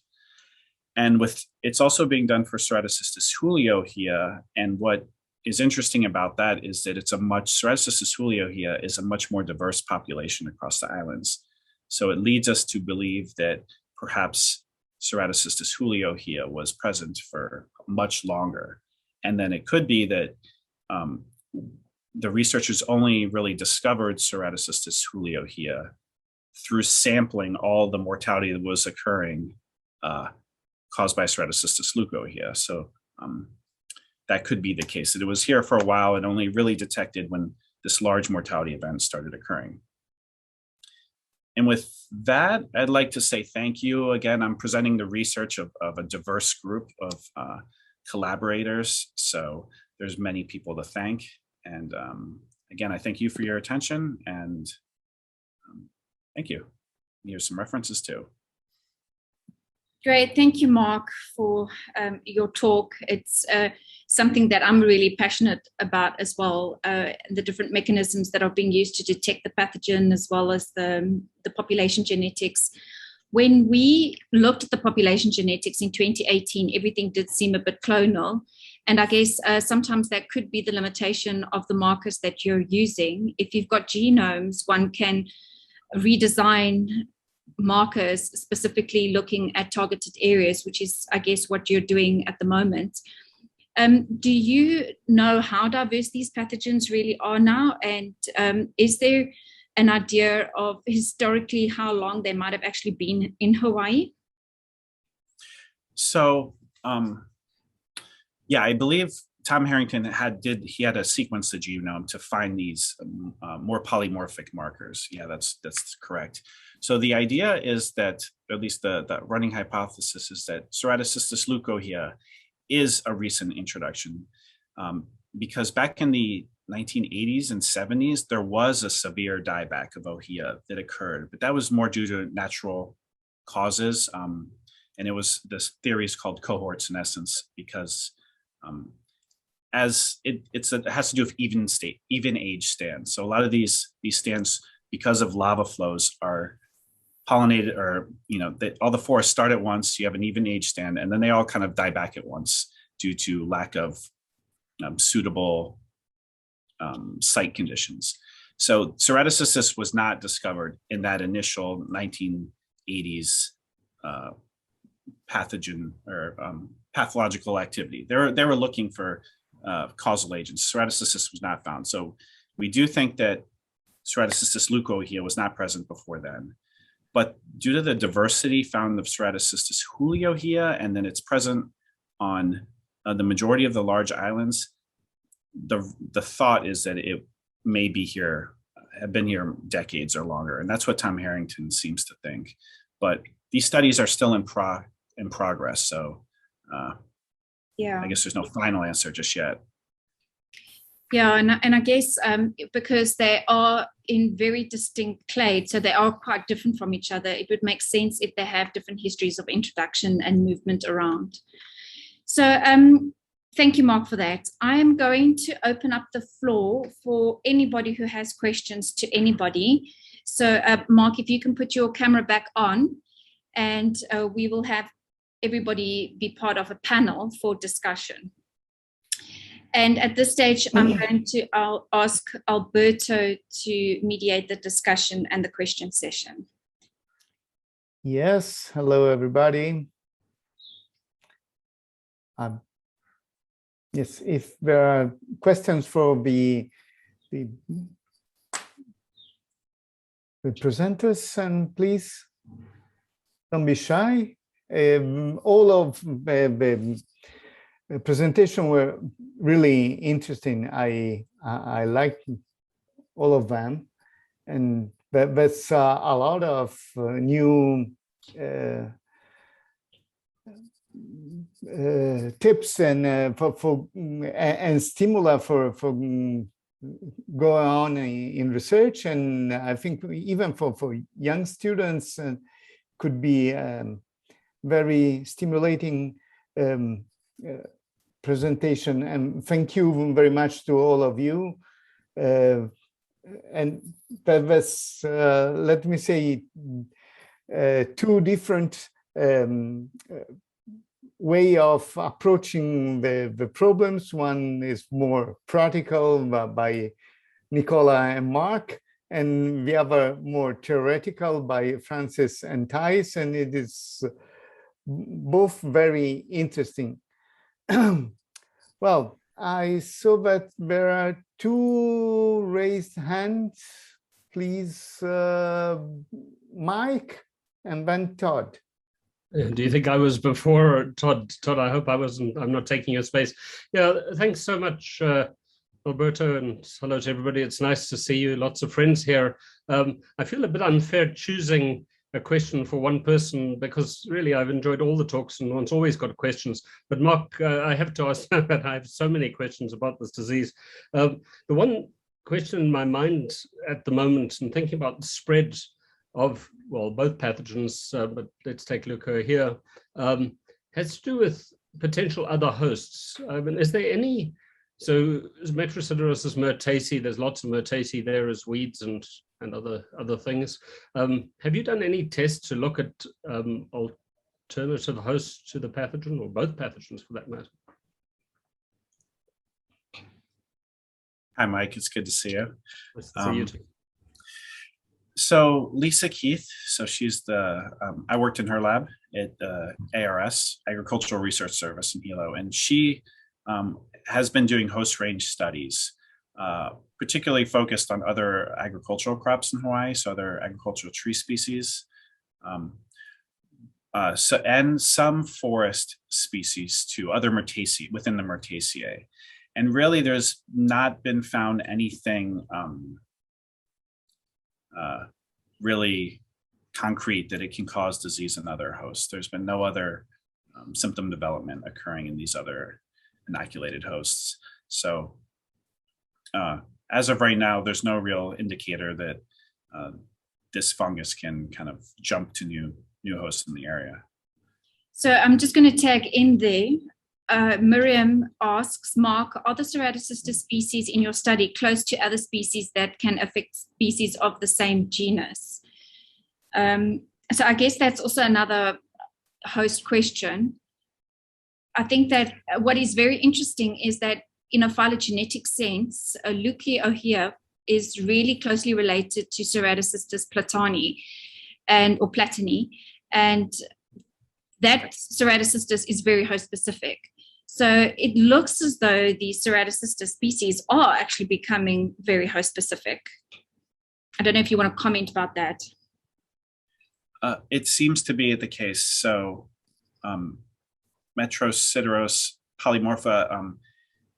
And it's also being done for Ceratocystis juliohea. And what is interesting about that is that Ceratocystis juliohea is a much more diverse population across the islands. So it leads us to believe that perhaps Ceratocystis juliohea was present for much longer. And then it could be that the researchers only really discovered Ceratocystis juliohea through sampling all the mortality that was occurring caused by Ceratocystis leucohea. So that could be the case, that it was here for a while and only really detected when this large mortality event started occurring. And with that, I'd like to say thank you. Again, I'm presenting the research of a diverse group of collaborators. So there's many people to thank. And again, I thank you for your attention, and thank you. Here's some references too. Great, thank you, Marc, for your talk. It's something that I'm really passionate about as well, the different mechanisms that are being used to detect the pathogen, as well as the population genetics. When we looked at the population genetics in 2018, everything did seem a bit clonal. And I guess sometimes that could be the limitation of the markers that you're using. If you've got genomes, one can redesign markers specifically looking at targeted areas, which is, I guess, what you're doing at the moment. Do you know how diverse these pathogens really are now? And is there an idea of historically how long they might have actually been in Hawaii? So, yeah, I believe Tom Harrington had to sequence the genome to find these more polymorphic markers. Yeah, that's correct. So the idea is that, at least the running hypothesis is that Ceratocystis leucohea is a recent introduction, because back in the 1980s and 70s, there was a severe dieback of Ohia that occurred, but that was more due to natural causes. And it was, this theory is called cohort senescence, because as it has to do with even age stands. So a lot of these stands, because of lava flows, are pollinated, or all the forests start at once. You have an even age stand, and then they all kind of die back at once due to lack of suitable site conditions. So Ceratocystis was not discovered in that initial 1980s pathogen or pathological activity. They were looking for causal agents. Ceratocystis was not found. So we do think that Ceratocystis leucohea was not present before then. But due to the diversity found of Ceratocystis juliohea, and then it's present on the majority of the large islands, the thought is that it may be here, have been here decades or longer. And that's what Tom Harrington seems to think. But these studies are still in progress. So yeah, I guess there's no final answer just yet. Yeah, and I guess because they are in very distinct clades, so they are quite different from each other, it would make sense if they have different histories of introduction and movement around. So thank you, Marc, for that. I am going to open up the floor for anybody who has questions to anybody. So Marc, if you can put your camera back on, and we will have everybody be part of a panel for discussion. And at this stage, I'm going to ask Alberto to mediate the discussion and the question session. Yes, hello everybody. Yes, if there are questions for the presenters, and please don't be shy. All of the presentation were really interesting. I liked all of them, and that's a lot of new tips and and stimuli for going on in research. And I think even for young students could be very stimulating presentation. And thank you very much to all of you. And that was, let me say, two different way of approaching the problems. One is more practical by Nicola and Marc, and the other more theoretical by Francis and Thais, and it is both very interesting. Well, I saw that there are two raised hands. Please, Mike and then Todd. Do you think I was before Todd? Todd, I hope I wasn't. I'm not taking your space. Yeah, thanks so much, Alberto, and hello to everybody. It's nice to see you. Lots of friends here. I feel a bit unfair choosing a question for one person because really I've enjoyed all the talks and one's always got questions. But Marc, I have to ask that I have so many questions about this disease. The one question in my mind at the moment, and thinking about the spread of, well, both pathogens, but let's take a look here, has to do with potential other hosts. I mean, is there any, so Metrosideros is Myrtaceae, there's lots of Myrtaceae there as weeds and other things. Have you done any tests to look at alternative hosts to the pathogen, or both pathogens for that matter? Hi, Mike. It's good to see you. Nice to see you too. So Lisa Keith, so she's the, I worked in her lab at ARS, Agricultural Research Service in Hilo, and she has been doing host range studies, particularly focused on other agricultural crops in Hawaii, so other agricultural tree species, and some forest species too, other Myrtaceae, within the Myrtaceae. And really there's not been found anything really concrete that it can cause disease in other hosts. There's been no other symptom development occurring in these other inoculated hosts. So as of right now, there's no real indicator that this fungus can kind of jump to new hosts in the area. So I'm just going to tag in there. Miriam asks, Marc, are the Ceratocystis species in your study close to other species that can affect species of the same genus? So I guess that's also another host question. I think that what is very interesting is that in a phylogenetic sense, Lucli ohia is really closely related to Ceratocystis platani or platani, and that Ceratocystis is very host specific. So it looks as though the Ceratocystis species are actually becoming very host specific. I don't know if you want to comment about that. It seems to be the case. So Metrosideros polymorpha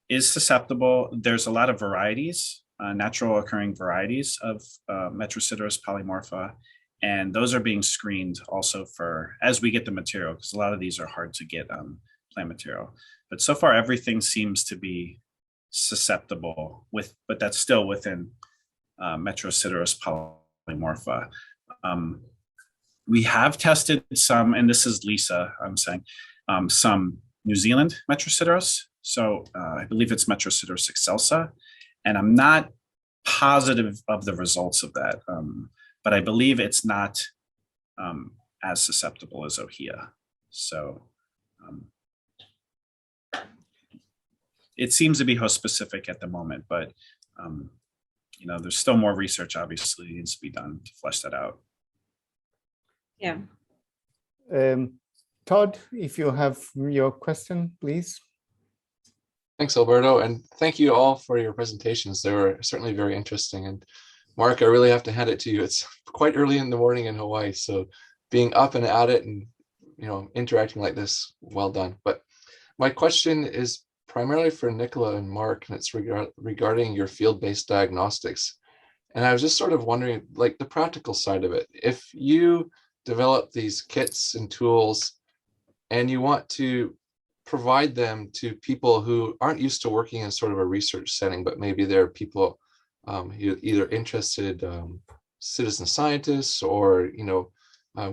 is susceptible. There's a lot of varieties, natural occurring varieties of Metrosideros polymorpha, and those are being screened also for, as we get the material, because a lot of these are hard to get plant material. But so far, everything seems to be susceptible but that's still within Metrosideros polymorpha. We have tested some, and this is Lisa, I'm saying, some New Zealand Metrosideros. So I believe it's Metrosideros excelsa, and I'm not positive of the results of that, but I believe it's not as susceptible as Ohia. So it seems to be host specific at the moment, but you know, there's still more research obviously needs to be done to flesh that out. Yeah. Todd, if you have your question, please. Thanks, Alberto, and thank you all for your presentations. They were certainly very interesting. And Marc, I really have to hand it to you. It's quite early in the morning in Hawaii, so being up and at it and interacting like this, well done. But my question is primarily for Nicola and Marc, and it's regarding your field-based diagnostics. And I was just sort of wondering, like the practical side of it, if you develop these kits and tools and you want to provide them to people who aren't used to working in sort of a research setting, but maybe they're people either interested citizen scientists or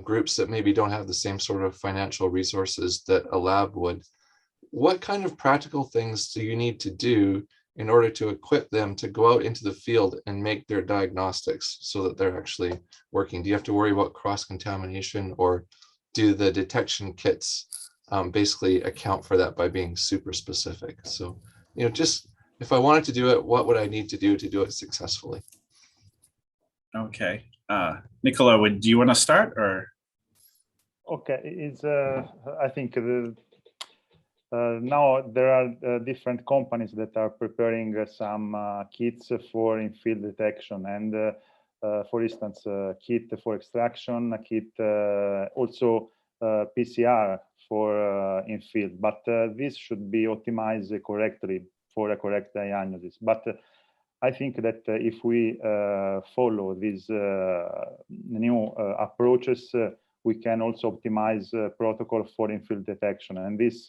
groups that maybe don't have the same sort of financial resources that a lab would. What kind of practical things do you need to do in order to equip them to go out into the field and make their diagnostics so that they're actually working? Do you have to worry about cross-contamination, or do the detection kits basically account for that by being super specific. So, just if I wanted to do it, what would I need to do it successfully? Okay. Nicola, do you want to start or? Okay, I think now there are different companies that are preparing some kits for in-field detection, and for instance, kit for extraction, a kit also PCR for in-field, but this should be optimized correctly for a correct diagnosis. But I think that if we follow these new approaches, we can also optimize protocol for in-field detection. And these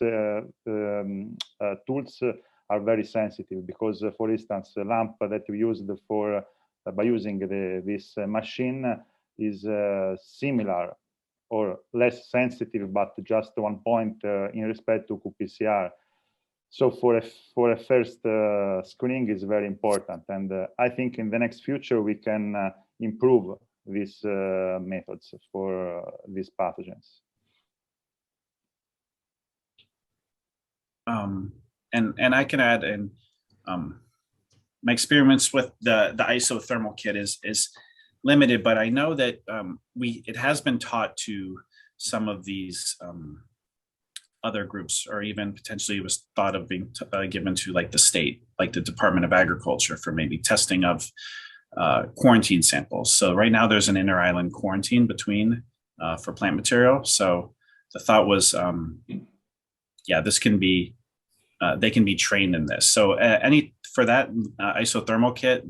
tools are very sensitive because, for instance, the lamp that we used for by using this machine is similar or less sensitive, but just 1 point in respect to qPCR. So for a first screening is very important, and I think in the next future we can improve these methods for these pathogens. And I can add, and my experience with the isothermal kit is limited, but I know that it has been taught to some of these other groups, or even potentially it was thought of being given to like the state, like the Department of Agriculture, for maybe testing of quarantine samples. So right now there's an inter-island quarantine between for plant material. So the thought was, yeah, this can be, they can be trained in this. So for that isothermal kit,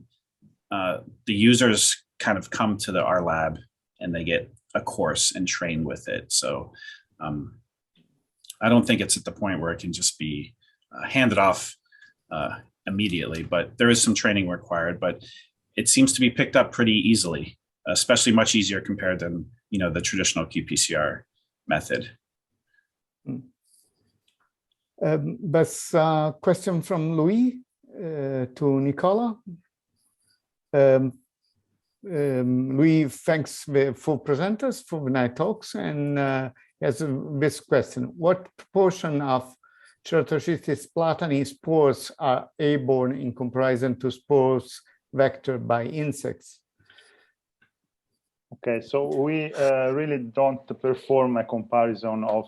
the users kind of come to our lab and they get a course and train with it. So I don't think it's at the point where it can just be handed off immediately, but there is some training required, but it seems to be picked up pretty easily, especially much easier compared to, the traditional qPCR method. That's a question from Louis to Nicola. Louis thanks the full presenters for the night talks, and has this question: what proportion of Ceratocystis platani spores are airborne in comparison to spores vectored by insects? Okay, so we really don't perform a comparison of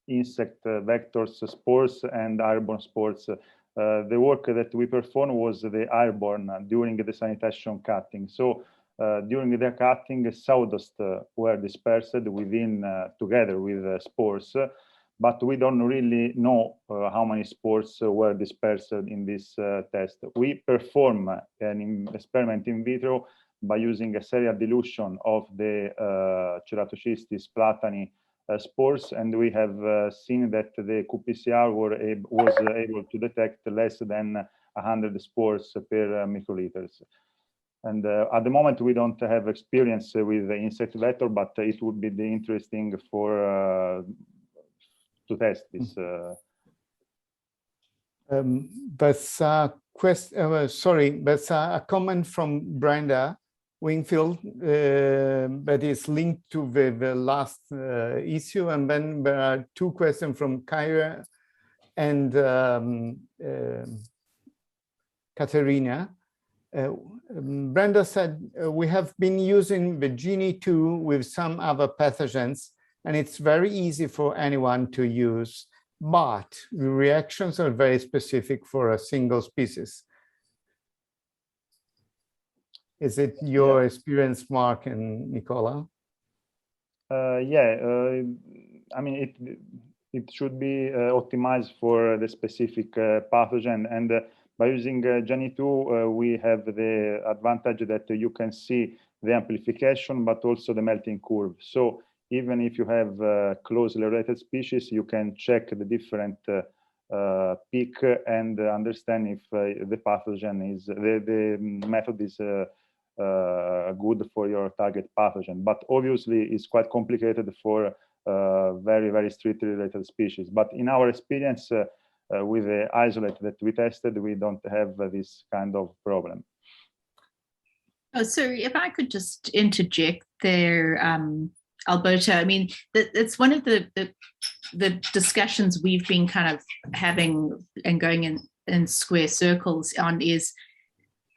insect vectors, spores, and airborne spores. The work that we performed was the airborne during the sanitation cutting. So during the cutting, sawdust were dispersed within, together with spores, but we don't really know how many spores were dispersed in this test. We perform an experiment in vitro by using a serial dilution of the Ceratocystis platani spores, and we have seen that the qPCR was able to detect less than 100 spores per microliters. And at the moment, we don't have experience with the insect vector, but it would be interesting for to test this. That's a question. Sorry, that's a comment from Brenda Wingfield that is linked to the last issue, and then there are two questions from Kyra and Katerina. Brenda said, we have been using the Genie2 with some other pathogens, and it's very easy for anyone to use, but the reactions are very specific for a single species. Is it your experience, Marc and Nicola? Yeah, I mean, it should be optimized for the specific pathogen, and by using Genie2, we have the advantage that you can see the amplification, but also the melting curve. So even if you have closely related species, you can check the different peak and understand if the pathogen is, the method is good for your target pathogen. But obviously it's quite complicated for very, very strictly related species. But in our experience with the isolate that we tested, we don't have this kind of problem. Oh, so if I could just interject there, Alberto. I mean, it's one of the discussions we've been kind of having and going in square circles on is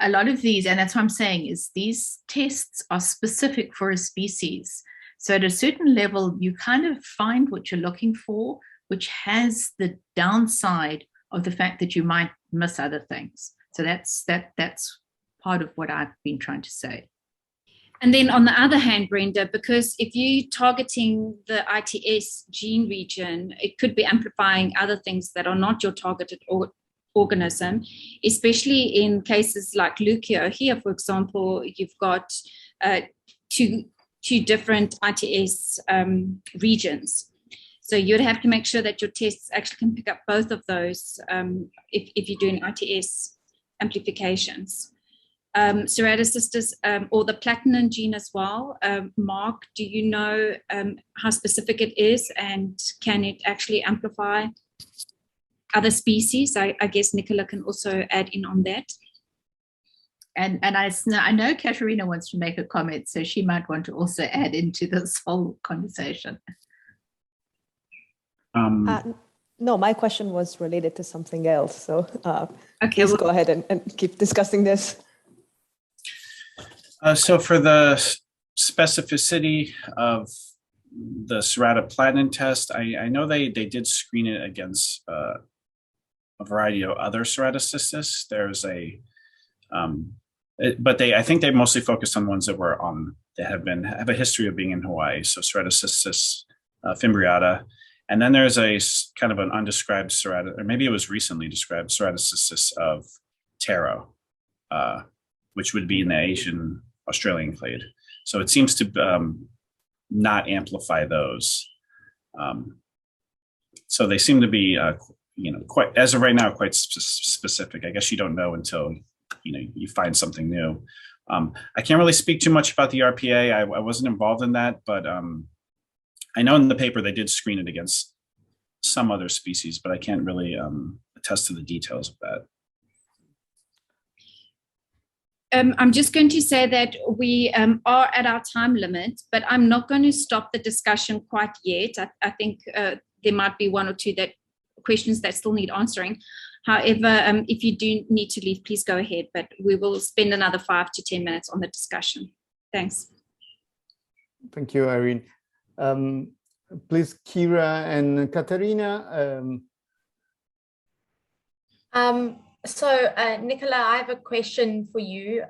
a lot of these, and that's what I'm saying, is these tests are specific for a species. So at a certain level, you kind of find what you're looking for, which has the downside of the fact that you might miss other things. So that's part of what I've been trying to say. And then on the other hand, Brenda, because if you're targeting the ITS gene region, it could be amplifying other things that are not your targeted organism, especially in cases like Luchi here, for example, you've got two different ITS regions. So you'd have to make sure that your tests actually can pick up both of those if you're doing ITS amplifications. Ceratocystis or the platinum gene as well. Marc, do you know how specific it is, and can it actually amplify other species? I guess Nicola can also add in on that. And I know Katerina wants to make a comment, so she might want to also add into this whole conversation. No, my question was related to something else. So okay, please go ahead and keep discussing this. So for the specificity of the Ceratoplatin test, I know they did screen it against a variety of other Ceratocystis. There's a, but I think they mostly focused on ones that were that have a history of being in Hawaii. So Ceratocystis fimbriata, and then there's a kind of an undescribed or maybe it was recently described Ceratocystis of Taro, which would be in the Asian Australian clade. So it seems to not amplify those. So they seem to be, quite, as of right now, quite specific. I guess you don't know until, you find something new. I can't really speak too much about the RPA. I wasn't involved in that, but I know in the paper they did screen it against some other species, but I can't really attest to the details of that. I'm just going to say that we are at our time limit, but I'm not going to stop the discussion quite yet. I think there might be one or two questions that still need answering. However, if you do need to leave, please go ahead, but we will spend another 5 to 10 minutes on the discussion. Thanks. Thank you, Irene. Please, Kira and Katerina. So, Nicola, I have a question for you.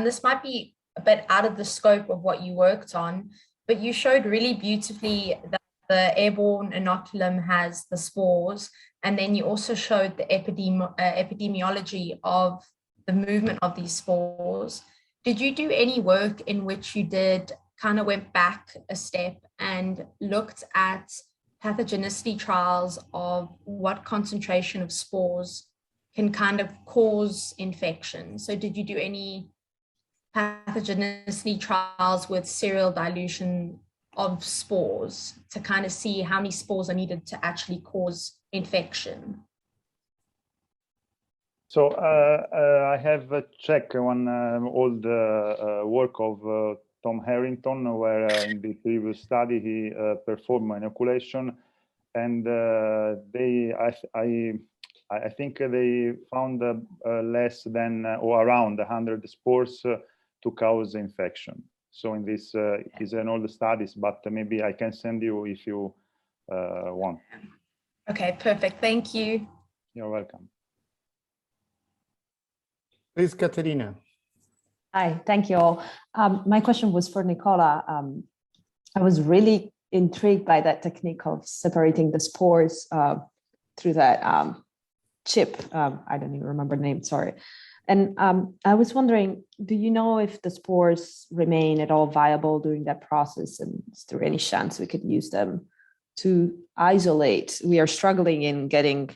This might be a bit out of the scope of what you worked on, but you showed really beautifully that the airborne inoculum has the spores, and then you also showed the epidemiology of the movement of these spores. Did you do any work in which you kind of went back a step and looked at pathogenicity trials of what concentration of spores can kind of cause infection? So did you do any pathogenicity trials with serial dilution of spores to kind of see how many spores are needed to actually cause infection? So I have checked on all the work of Tom Harrington, where in the previous study he performed inoculation, and I think they found less than or around 100 spores to cause infection. So in this is in all the studies, but maybe I can send you if you want. Okay, perfect. Thank you. You're welcome. Please, Katerina. Hi, thank you all. My question was for Nicola. I was really intrigued by that technique of separating the spores through that chip. I don't even remember the name, sorry. And I was wondering, do you know if the spores remain at all viable during that process? And is there any chance we could use them to isolate? We are struggling in getting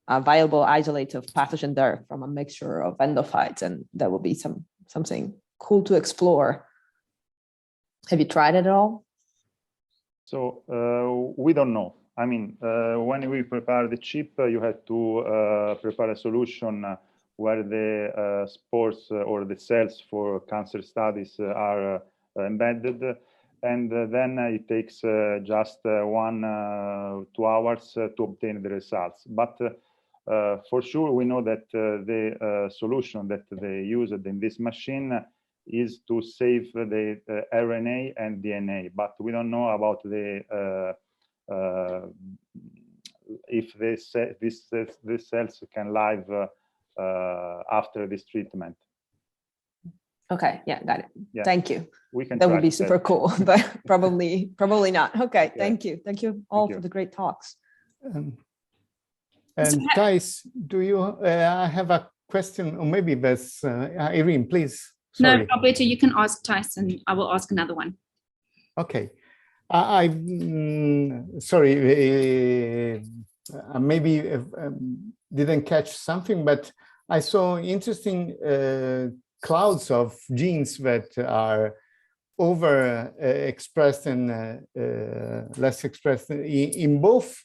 viable isolates of pathogen dirt from a mixture of endophytes, and that will be something cool to explore. Have you tried it at all? So we don't know. I mean, when we prepare the chip, you have to prepare a solution where the spores or the cells for cancer studies are embedded. and then it takes just 1-2 hours to obtain the results. But for sure, we know that the solution that they used in this machine is to save the RNA and DNA, but we don't know about the if these cells can live after this treatment. Okay, yeah, got it. Yeah. Thanhank you. We can. That would be super cool, but probably not. Okay, Yeah. thank you all for the great talks. And Thijs, do you? I have a question, or maybe that's Irene, please. Sorry. No, Alberto, you can ask Tyson. I will ask another one. Okay. Sorry, maybe didn't catch something, but I saw interesting clouds of genes that are over expressed and less expressed in both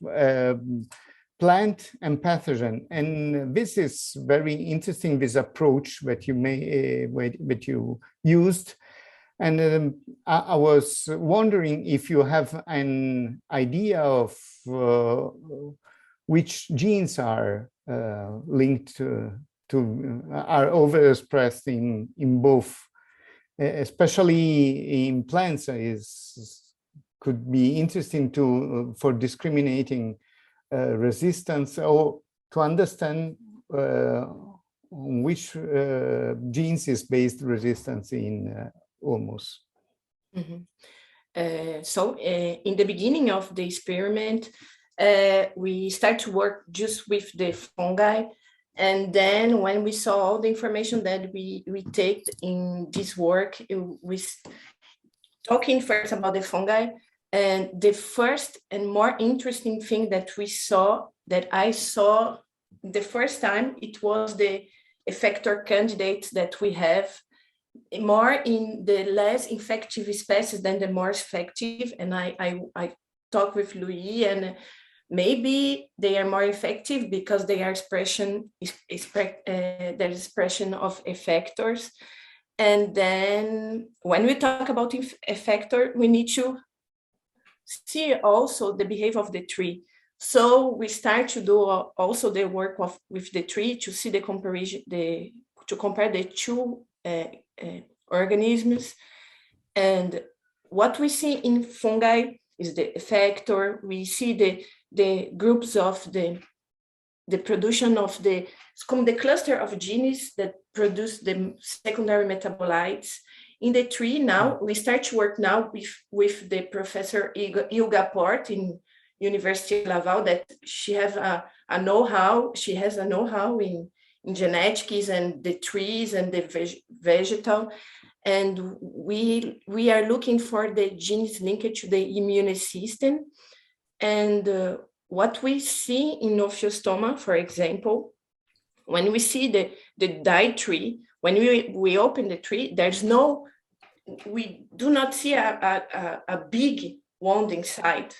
plant and pathogen, and this is very interesting. This approach that you used. And I was wondering if you have an idea of which genes are linked to are overexpressed in both, especially in plants. Could be interesting for discriminating resistance, or to understand on which genes is based resistance in almost. Mm-hmm. So in the beginning of the experiment, we start to work just with the fungi. And then when we saw all the information that we take in this work, we talking first about the fungi. And the first and more interesting thing that I saw the first time, it was the effector candidates that we have, more in the less effective species than the more effective. And I talked with Louis, and maybe they are more effective because they are expression of effectors. And then when we talk about effector, we need to see also the behavior of the tree. So we start to do also the work with the tree to see the comparison, to compare the two organisms. And what we see in fungi is the effector. We see the groups of the production of the cluster of genes that produce the secondary metabolites. In the tree now, we start to work now with the Professor Ilga Port in University of Laval, that she has a know-how. She has a know-how in genetics and the trees and the vegetal. And we are looking for the genes linked to the immune system. And what we see in Ophiostoma, for example, when we see the died tree, when we open the tree, we do not see a big wounding site.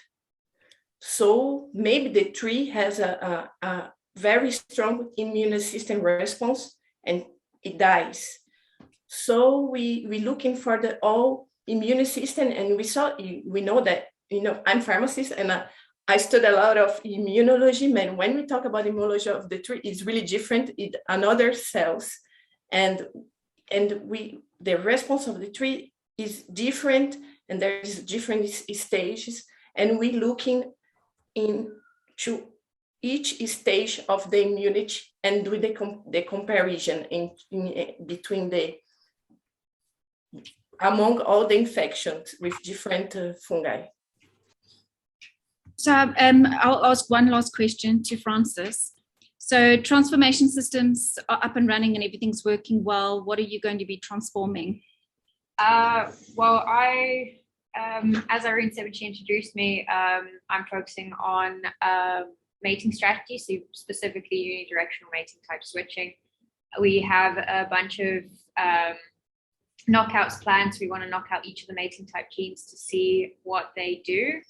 So maybe the tree has a very strong immune system response and it dies. So we're looking for the all immune system, and we know that, I'm pharmacist and I study a lot of immunology, and when we talk about immunology of the tree, it's really different in another cells. And the response of the tree is different, and there is different stages, and we're looking into each stage of the immunity and do the comparison between among all the infections with different fungi. So I'll ask one last question to Francis. So transformation systems are up and running and everything's working well. What are you going to be transforming? Well, as Irene said when she introduced me, I'm focusing on mating strategy, so specifically unidirectional mating type switching. We have a bunch of knockouts planned, so we want to knock out each of the mating type genes to see what they do,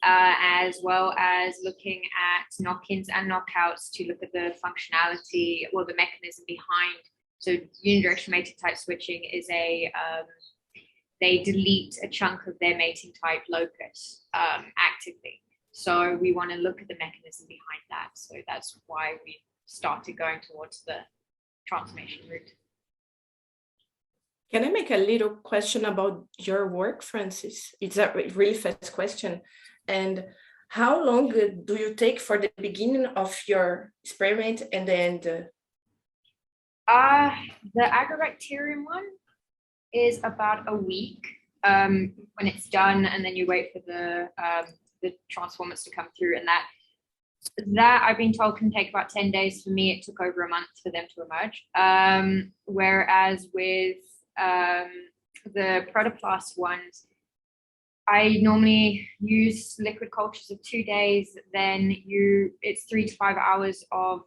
as well as looking at knock-ins and knockouts to look at the functionality or the mechanism behind. So unidirectional mating type switching is they delete a chunk of their mating type locus actively. So we want to look at the mechanism behind that. So that's why we started going towards the transformation route. Can I make a little question about your work, Francis? It's a really fast question. And how long do you take for the beginning of your experiment and the end? The agrobacterium one is about a week when it's done, and then you wait for the transformers to come through, and that I've been told can take about 10 days. For me, it took over a month for them to emerge. Whereas with the Protoplast ones, I normally use liquid cultures of 2 days, then it's 3 to 5 hours of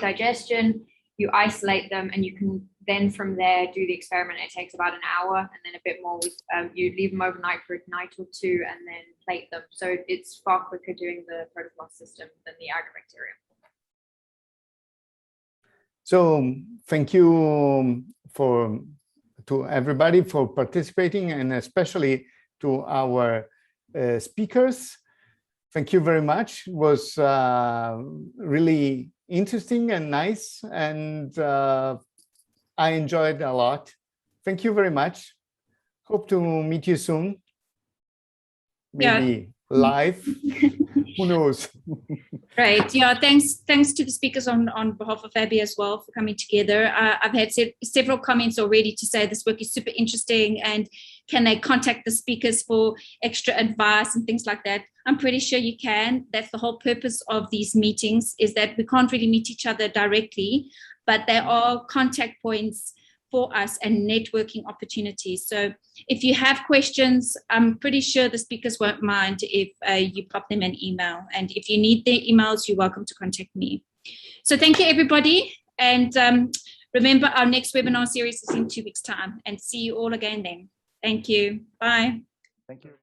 digestion. You isolate them, and you can then from there do the experiment. It takes about an hour, and then a bit more with you leave them overnight for a night or two, and then plate them. So it's far quicker doing the Protoplast system than the agrobacterium. So thank you to everybody for participating, and especially to our speakers. Thank you very much. It was really interesting and nice, and I enjoyed a lot. Thank you very much. Hope to meet you soon. Maybe live. Who knows? Right. Yeah. Thanks to the speakers on behalf of FABI as well for coming together. I've had several comments already to say this work is super interesting, and can they contact the speakers for extra advice and things like that? I'm pretty sure you can. That's the whole purpose of these meetings, is that we can't really meet each other directly, but there are contact points for us and networking opportunities. So if you have questions, I'm pretty sure the speakers won't mind if you pop them an email. And if you need their emails, you're welcome to contact me. So thank you, everybody. And remember, our next webinar series is in 2 weeks' time. And see you all again then. Thank you. Bye. Thank you.